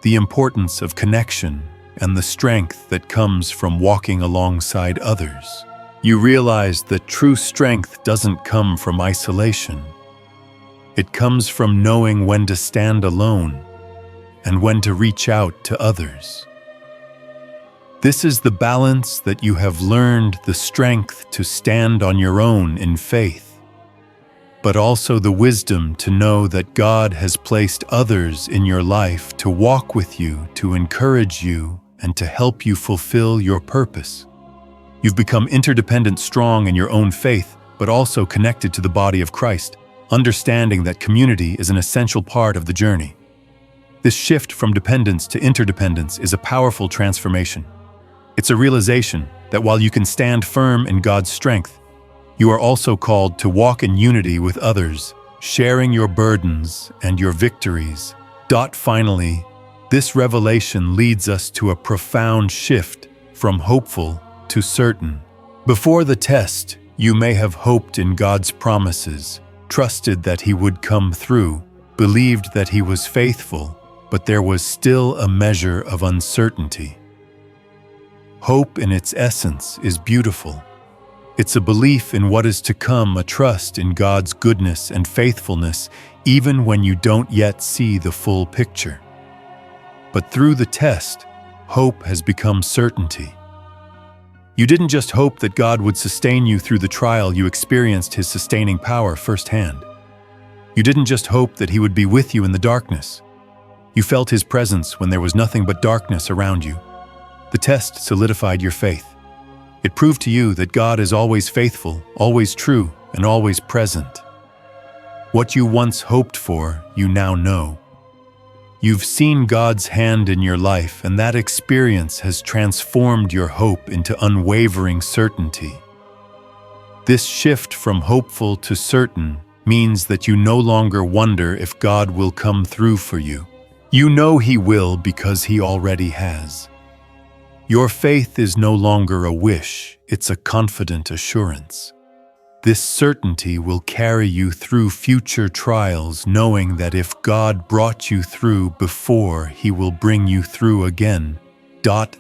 the importance of connection, and the strength that comes from walking alongside others. You realized that true strength doesn't come from isolation. It comes from knowing when to stand alone and when to reach out to others. This is the balance that you have learned, the strength to stand on your own in faith, but also the wisdom to know that God has placed others in your life to walk with you, to encourage you, and to help you fulfill your purpose. You've become interdependent, strong in your own faith, but also connected to the body of Christ, understanding that community is an essential part of the journey. This shift from dependence to interdependence is a powerful transformation. It's a realization that while you can stand firm in God's strength, you are also called to walk in unity with others, sharing your burdens and your victories. Finally, this revelation leads us to a profound shift from hopeful to certain. Before the test, you may have hoped in God's promises, trusted that He would come through, believed that He was faithful, but there was still a measure of uncertainty. Hope in its essence is beautiful. It's a belief in what is to come, a trust in God's goodness and faithfulness, even when you don't yet see the full picture. But through the test, hope has become certainty. You didn't just hope that God would sustain you through the trial, you experienced His sustaining power firsthand. You didn't just hope that He would be with you in the darkness. You felt His presence when there was nothing but darkness around you. The test solidified your faith. It proved to you that God is always faithful, always true, and always present. What you once hoped for, you now know. You've seen God's hand in your life, and that experience has transformed your hope into unwavering certainty. This shift from hopeful to certain means that you no longer wonder if God will come through for you. You know He will because He already has. Your faith is no longer a wish, it's a confident assurance. This certainty will carry you through future trials, knowing that if God brought you through before, He will bring you through again.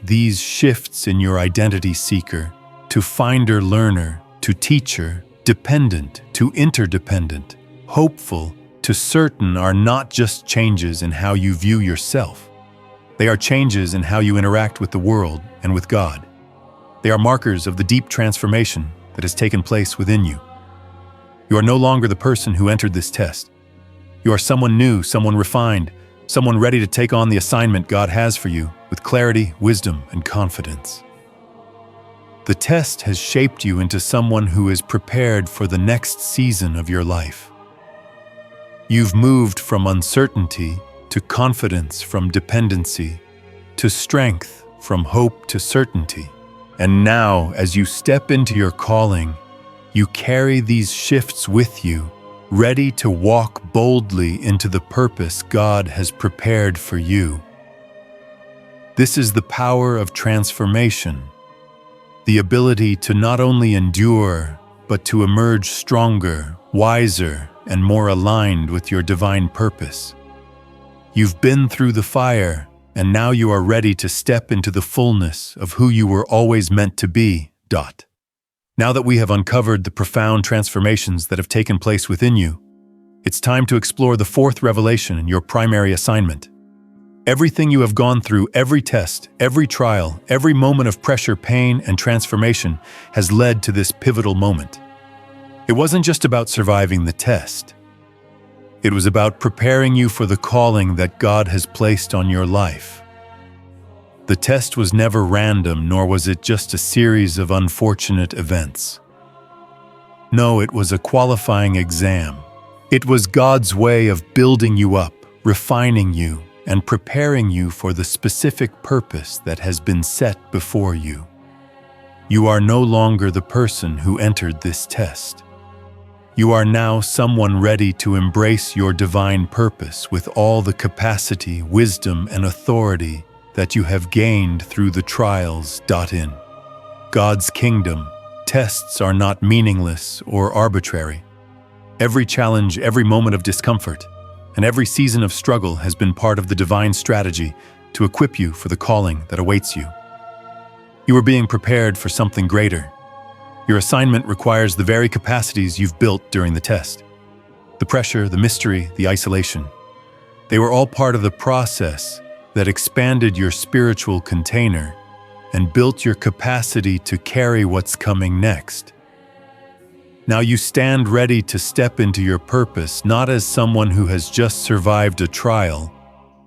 These shifts in your identity seeker, to finder learner, to teacher, dependent to interdependent, hopeful to certain, are not just changes in how you view yourself. They are changes in how you interact with the world and with God. They are markers of the deep transformation that has taken place within you. You are no longer the person who entered this test. You are someone new, someone refined, someone ready to take on the assignment God has for you with clarity, wisdom, and confidence. The test has shaped you into someone who is prepared for the next season of your life. You've moved from uncertainty to confidence, from dependency to strength, from hope to certainty. And now, as you step into your calling, you carry these shifts with you, ready to walk boldly into the purpose God has prepared for you. This is the power of transformation, the ability to not only endure, but to emerge stronger, wiser, and more aligned with your divine purpose. You've been through the fire, and now you are ready to step into the fullness of who you were always meant to be. Now that we have uncovered the profound transformations that have taken place within you, it's time to explore the fourth revelation in your primary assignment. Everything you have gone through, every test, every trial, every moment of pressure, pain, and transformation has led to this pivotal moment. It wasn't just about surviving the test. It was about preparing you for the calling that God has placed on your life. The test was never random, nor was it just a series of unfortunate events. No, it was a qualifying exam. It was God's way of building you up, refining you, and preparing you for the specific purpose that has been set before you. You are no longer the person who entered this test. You are now someone ready to embrace your divine purpose with all the capacity, wisdom, and authority that you have gained through the trials. In God's kingdom, tests are not meaningless or arbitrary. Every challenge, every moment of discomfort, and every season of struggle has been part of the divine strategy to equip you for the calling that awaits you. You are being prepared for something greater. Your assignment requires the very capacities you've built during the test. The pressure, the mystery, the isolation. They were all part of the process that expanded your spiritual container and built your capacity to carry what's coming next. Now you stand ready to step into your purpose, not as someone who has just survived a trial,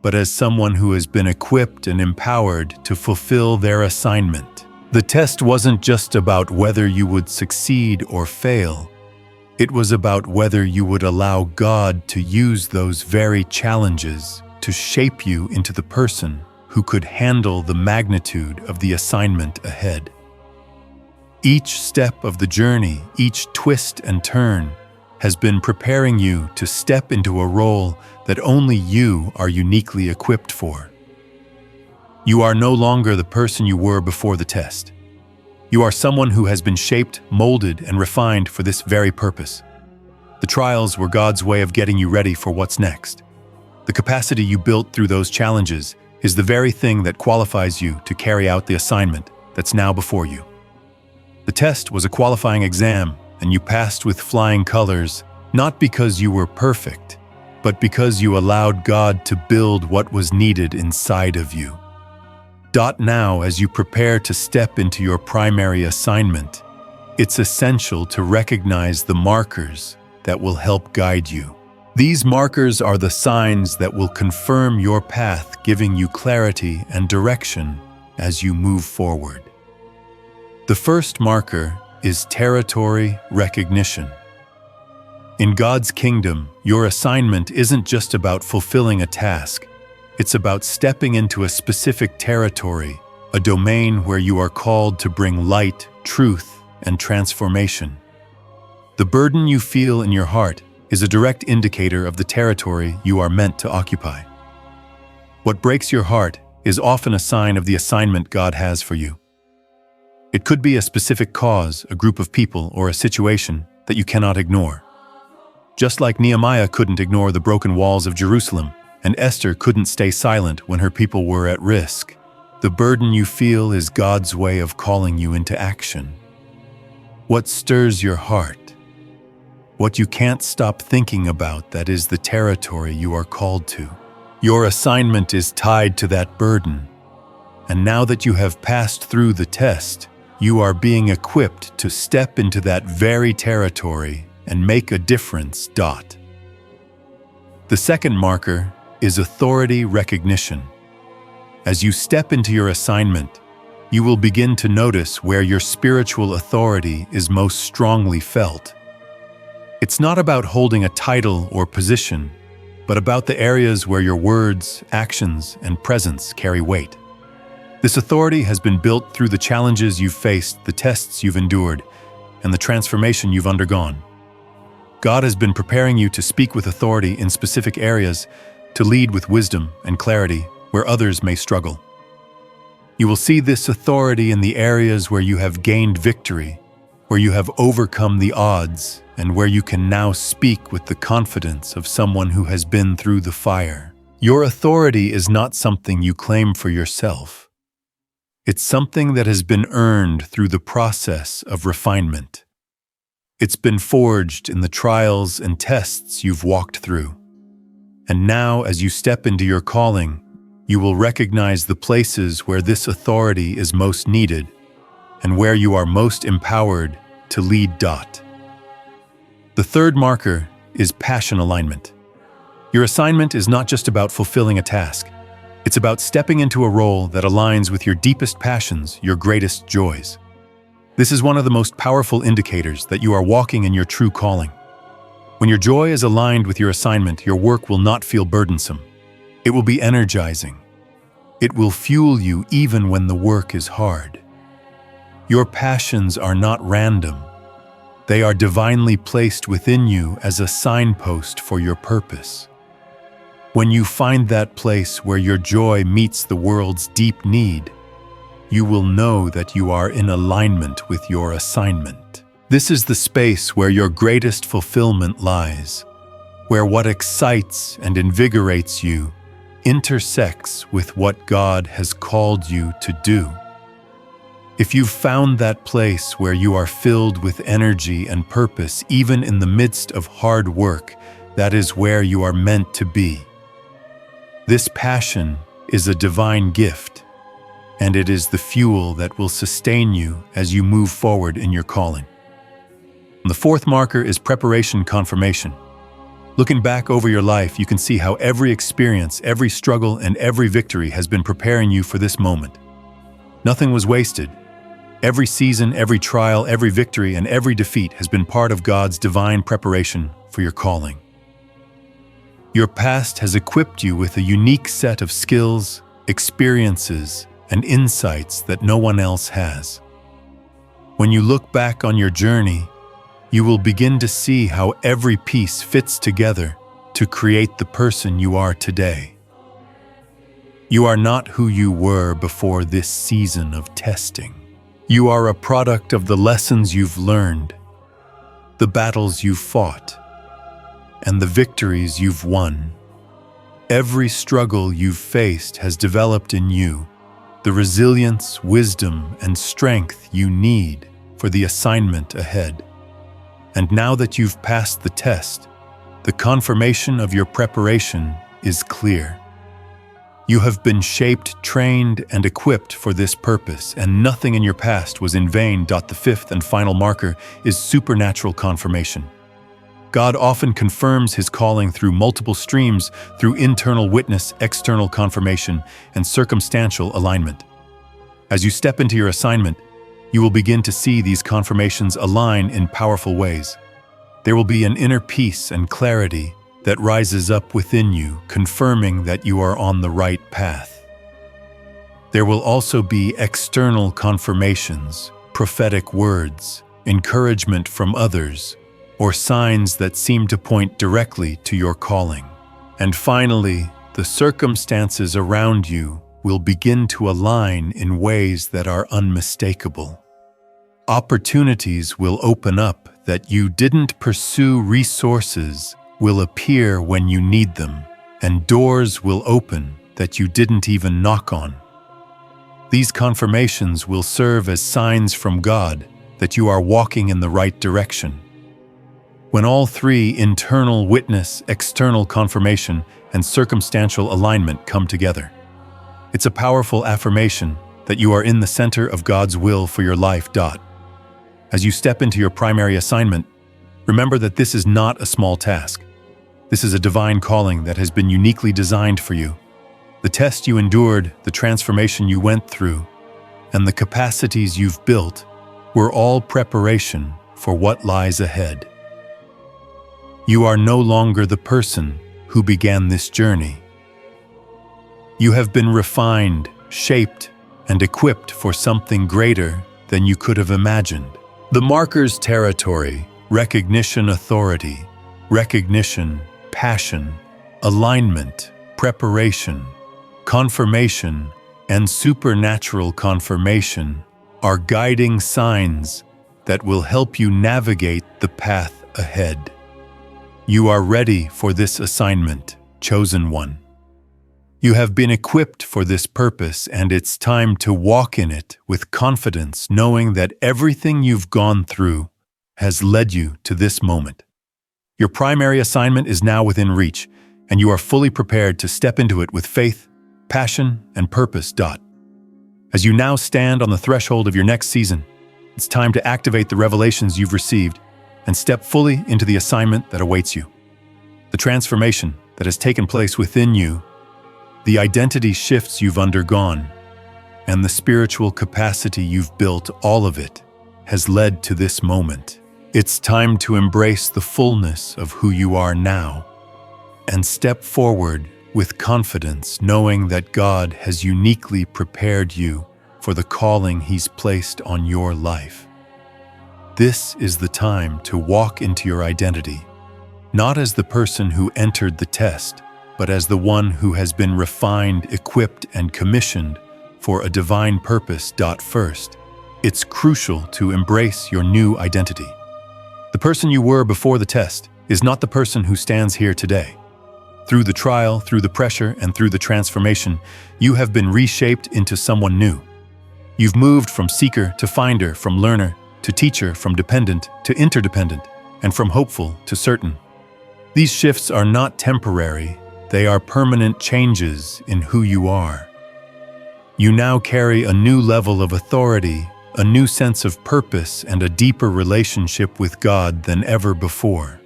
but as someone who has been equipped and empowered to fulfill their assignment. The test wasn't just about whether you would succeed or fail. It was about whether you would allow God to use those very challenges to shape you into the person who could handle the magnitude of the assignment ahead. Each step of the journey, each twist and turn, has been preparing you to step into a role that only you are uniquely equipped for. You are no longer the person you were before the test. You are someone who has been shaped, molded, and refined for this very purpose. The trials were God's way of getting you ready for what's next. The capacity you built through those challenges is the very thing that qualifies you to carry out the assignment that's now before you. The test was a qualifying exam, and you passed with flying colors, not because you were perfect, but because you allowed God to build what was needed inside of you. Now, as you prepare to step into your primary assignment, it's essential to recognize the markers that will help guide you. These markers are the signs that will confirm your path, giving you clarity and direction as you move forward. The first marker is territory recognition. In God's kingdom, your assignment isn't just about fulfilling a task. It's about stepping into a specific territory, a domain where you are called to bring light, truth, and transformation. The burden you feel in your heart is a direct indicator of the territory you are meant to occupy. What breaks your heart is often a sign of the assignment God has for you. It could be a specific cause, a group of people, or a situation that you cannot ignore. Just like Nehemiah couldn't ignore the broken walls of Jerusalem, and Esther couldn't stay silent when her people were at risk, the burden you feel is God's way of calling you into action. What stirs your heart? What you can't stop thinking about, that is the territory you are called to. Your assignment is tied to that burden. And now that you have passed through the test, you are being equipped to step into that very territory and make a difference. The second marker is authority recognition. As you step into your assignment, you will begin to notice where your spiritual authority is most strongly felt. It's not about holding a title or position, but about the areas where your words, actions, and presence carry weight. This authority has been built through the challenges you've faced, the tests you've endured, and the transformation you've undergone. God has been preparing you to speak with authority in specific areas, to lead with wisdom and clarity where others may struggle. You will see this authority in the areas where you have gained victory, where you have overcome the odds, and where you can now speak with the confidence of someone who has been through the fire. Your authority is not something you claim for yourself. It's something that has been earned through the process of refinement. It's been forged in the trials and tests you've walked through. And now, as you step into your calling, you will recognize the places where this authority is most needed and where you are most empowered to lead. The third marker is passion alignment. Your assignment is not just about fulfilling a task. It's about stepping into a role that aligns with your deepest passions, your greatest joys. This is one of the most powerful indicators that you are walking in your true calling. When your joy is aligned with your assignment, your work will not feel burdensome. It will be energizing. It will fuel you even when the work is hard. Your passions are not random. They are divinely placed within you as a signpost for your purpose. When you find that place where your joy meets the world's deep need, you will know that you are in alignment with your assignment. This is the space where your greatest fulfillment lies, where what excites and invigorates you intersects with what God has called you to do. If you've found that place where you are filled with energy and purpose, even in the midst of hard work, that is where you are meant to be. This passion is a divine gift, and it is the fuel that will sustain you as you move forward in your calling. The fourth marker is preparation confirmation. Looking back over your life, you can see how every experience, every struggle, and every victory has been preparing you for this moment. Nothing was wasted. Every season, every trial, every victory, and every defeat has been part of God's divine preparation for your calling. Your past has equipped you with a unique set of skills, experiences, and insights that no one else has. When you look back on your journey, you will begin to see how every piece fits together to create the person you are today. You are not who you were before this season of testing. You are a product of the lessons you've learned, the battles you've fought, and the victories you've won. Every struggle you've faced has developed in you the resilience, wisdom, and strength you need for the assignment ahead. And now that you've passed the test, the confirmation of your preparation is clear. You have been shaped, trained, and equipped for this purpose, and nothing in your past was in vain. The fifth and final marker is supernatural confirmation. God often confirms His calling through multiple streams, through internal witness, external confirmation, and circumstantial alignment. As you step into your assignment, you will begin to see these confirmations align in powerful ways. There will be an inner peace and clarity that rises up within you, confirming that you are on the right path. There will also be external confirmations, prophetic words, encouragement from others, or signs that seem to point directly to your calling. And finally, the circumstances around you will begin to align in ways that are unmistakable. Opportunities will open up that you didn't pursue, resources will appear when you need them, and doors will open that you didn't even knock on. These confirmations will serve as signs from God that you are walking in the right direction. When all three, internal witness, external confirmation, and circumstantial alignment, come together, it's a powerful affirmation that you are in the center of God's will for your life. As you step into your primary assignment, remember that this is not a small task. This is a divine calling that has been uniquely designed for you. The test you endured, the transformation you went through, and the capacities you've built were all preparation for what lies ahead. You are no longer the person who began this journey. You have been refined, shaped, and equipped for something greater than you could have imagined. The markers: territory, recognition, authority, recognition, passion, alignment, preparation, confirmation, and supernatural confirmation are guiding signs that will help you navigate the path ahead. You are ready for this assignment, chosen one. You have been equipped for this purpose, and it's time to walk in it with confidence, knowing that everything you've gone through has led you to this moment. Your primary assignment is now within reach, and you are fully prepared to step into it with faith, passion, and purpose. As you now stand on the threshold of your next season, it's time to activate the revelations you've received and step fully into the assignment that awaits you. The transformation that has taken place within you, the identity shifts you've undergone, and the spiritual capacity you've built, all of it has led to this moment. It's time to embrace the fullness of who you are now and step forward with confidence, knowing that God has uniquely prepared you for the calling He's placed on your life. This is the time to walk into your identity, not as the person who entered the test, but as the one who has been refined, equipped, and commissioned for a divine purpose. First, it's crucial to embrace your new identity. The person you were before the test is not the person who stands here today. Through the trial, through the pressure, and through the transformation, you have been reshaped into someone new. You've moved from seeker to finder, from learner to teacher, from dependent to interdependent, and from hopeful to certain. These shifts are not temporary. They are permanent changes in who you are. You now carry a new level of authority, a new sense of purpose, and a deeper relationship with God than ever before.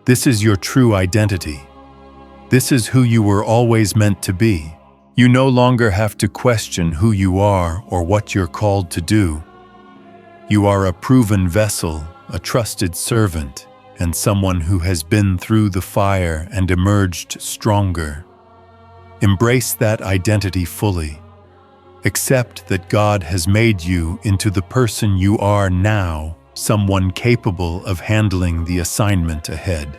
This is your true identity. This is who you were always meant to be. You no longer have to question who you are or what you're called to do. You are a proven vessel, a trusted servant, and someone who has been through the fire and emerged stronger. Embrace that identity fully. Accept that God has made you into the person you are now, someone capable of handling the assignment ahead.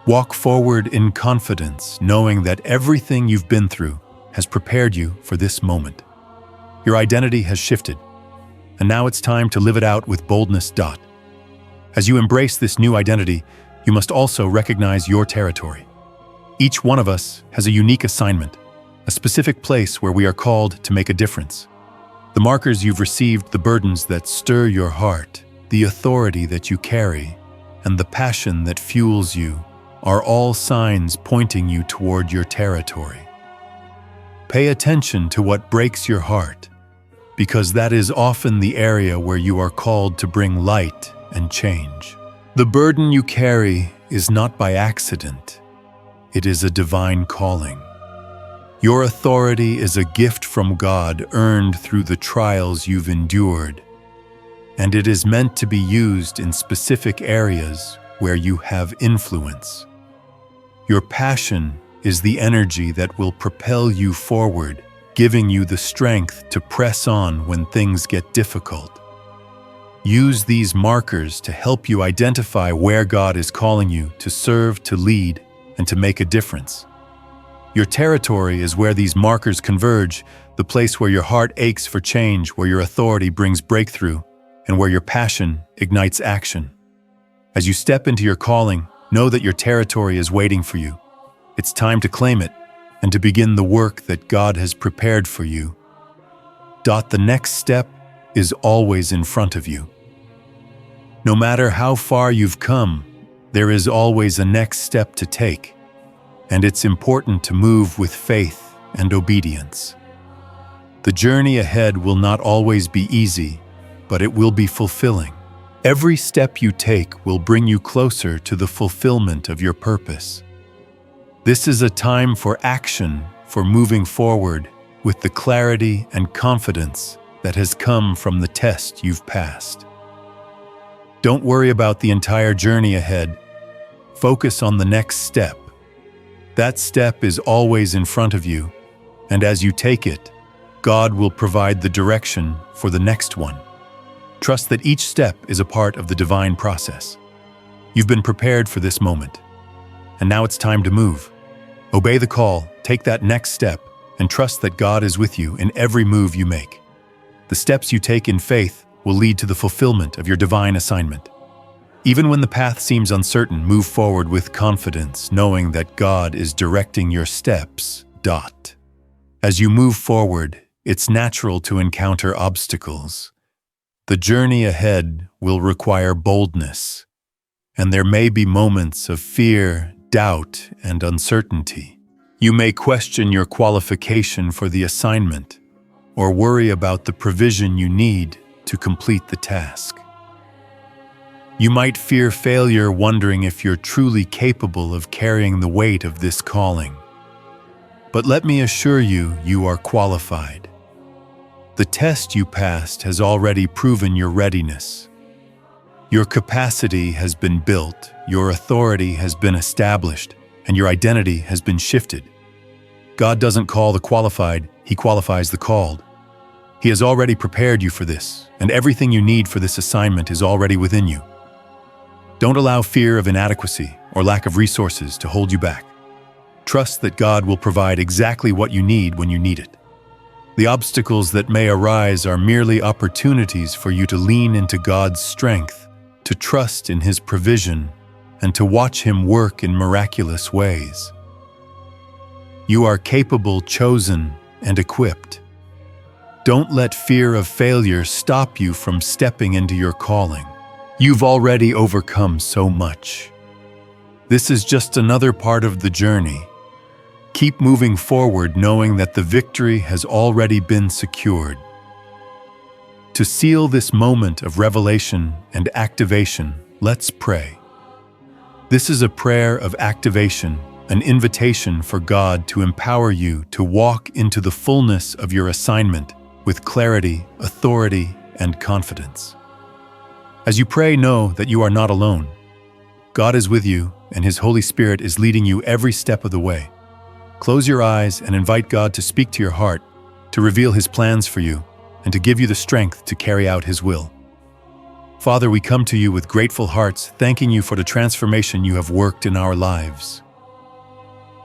Walk forward in confidence, knowing that everything you've been through has prepared you for this moment. Your identity has shifted, and now it's time to live it out with boldness. As you embrace this new identity, you must also recognize your territory. Each one of us has a unique assignment, a specific place where we are called to make a difference. The markers you've received, the burdens that stir your heart, the authority that you carry, and the passion that fuels you are all signs pointing you toward your territory. Pay attention to what breaks your heart, because that is often the area where you are called to bring light and change. The burden you carry is not by accident. It is a divine calling. Your authority is a gift from God earned through the trials you've endured, and it is meant to be used in specific areas where you have influence. Your passion is the energy that will propel you forward, giving you the strength to press on when things get difficult. Use these markers to help you identify where God is calling you to serve, to lead, and to make a difference. Your territory is where these markers converge, the place where your heart aches for change, where your authority brings breakthrough, and where your passion ignites action. As you step into your calling, know that your territory is waiting for you. It's time to claim it and to begin the work that God has prepared for you. The next step is always in front of you. No matter how far you've come, there is always a next step to take, and it's important to move with faith and obedience. The journey ahead will not always be easy, but it will be fulfilling. Every step you take will bring you closer to the fulfillment of your purpose. This is a time for action, for moving forward with the clarity and confidence that has come from the test you've passed. Don't worry about the entire journey ahead. Focus on the next step. That step is always in front of you, and as you take it, God will provide the direction for the next one. Trust that each step is a part of the divine process. You've been prepared for this moment, and now it's time to move. Obey the call, take that next step, and trust that God is with you in every move you make. The steps you take in faith will lead to the fulfillment of your divine assignment. Even when the path seems uncertain, move forward with confidence, knowing that God is directing your steps. As you move forward, it's natural to encounter obstacles. The journey ahead will require boldness, and there may be moments of fear, doubt, and uncertainty. You may question your qualification for the assignment, or worry about the provision you need to complete the task. You might fear failure, wondering if you're truly capable of carrying the weight of this calling. But let me assure you, you are qualified. The test you passed has already proven your readiness. Your capacity has been built, your authority has been established, and your identity has been shifted. God doesn't call the qualified, He qualifies the called. He has already prepared you for this, and everything you need for this assignment is already within you. Don't allow fear of inadequacy or lack of resources to hold you back. Trust that God will provide exactly what you need when you need it. The obstacles that may arise are merely opportunities for you to lean into God's strength, to trust in His provision, and to watch Him work in miraculous ways. You are capable, chosen, and equipped. Don't let fear of failure stop you from stepping into your calling. You've already overcome so much. This is just another part of the journey. Keep moving forward, knowing that the victory has already been secured. To seal this moment of revelation and activation, let's pray. This is a prayer of activation, an invitation for God to empower you to walk into the fullness of your assignment with clarity, authority, and confidence. As you pray, know that you are not alone. God is with you, and His Holy Spirit is leading you every step of the way. Close your eyes and invite God to speak to your heart, to reveal His plans for you, and to give you the strength to carry out His will. Father, we come to you with grateful hearts, thanking you for the transformation you have worked in our lives.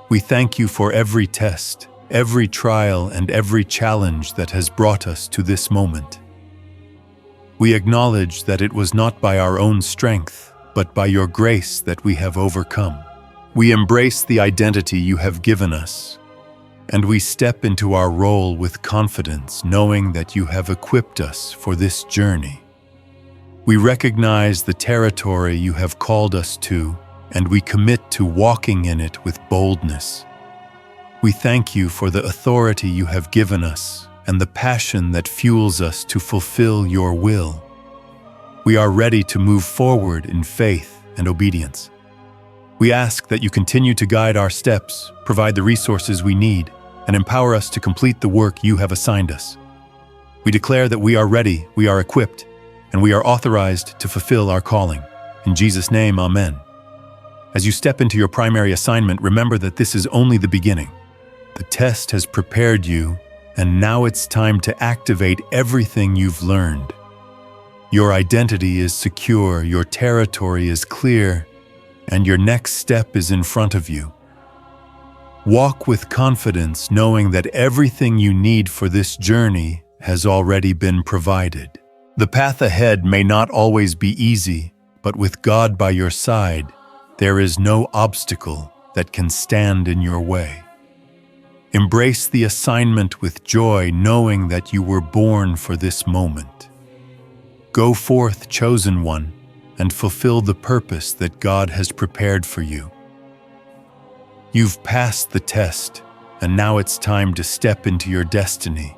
We thank you for every test, every trial, and every challenge that has brought us to this moment. We acknowledge that it was not by our own strength, but by your grace that we have overcome. We embrace the identity you have given us, and we step into our role with confidence, knowing that you have equipped us for this journey. We recognize the territory you have called us to, and we commit to walking in it with boldness. We thank you for the authority you have given us and the passion that fuels us to fulfill your will. We are ready to move forward in faith and obedience. We ask that you continue to guide our steps, provide the resources we need, and empower us to complete the work you have assigned us. We declare that we are ready, we are equipped, and we are authorized to fulfill our calling. In Jesus' name, amen. As you step into your primary assignment, remember that this is only the beginning. The test has prepared you, and now it's time to activate everything you've learned. Your identity is secure, your territory is clear, and your next step is in front of you. Walk with confidence, knowing that everything you need for this journey has already been provided. The path ahead may not always be easy, but with God by your side, there is no obstacle that can stand in your way. Embrace the assignment with joy, knowing that you were born for this moment. Go forth, chosen one, and fulfill the purpose that God has prepared for you. You've passed the test, and now it's time to step into your destiny.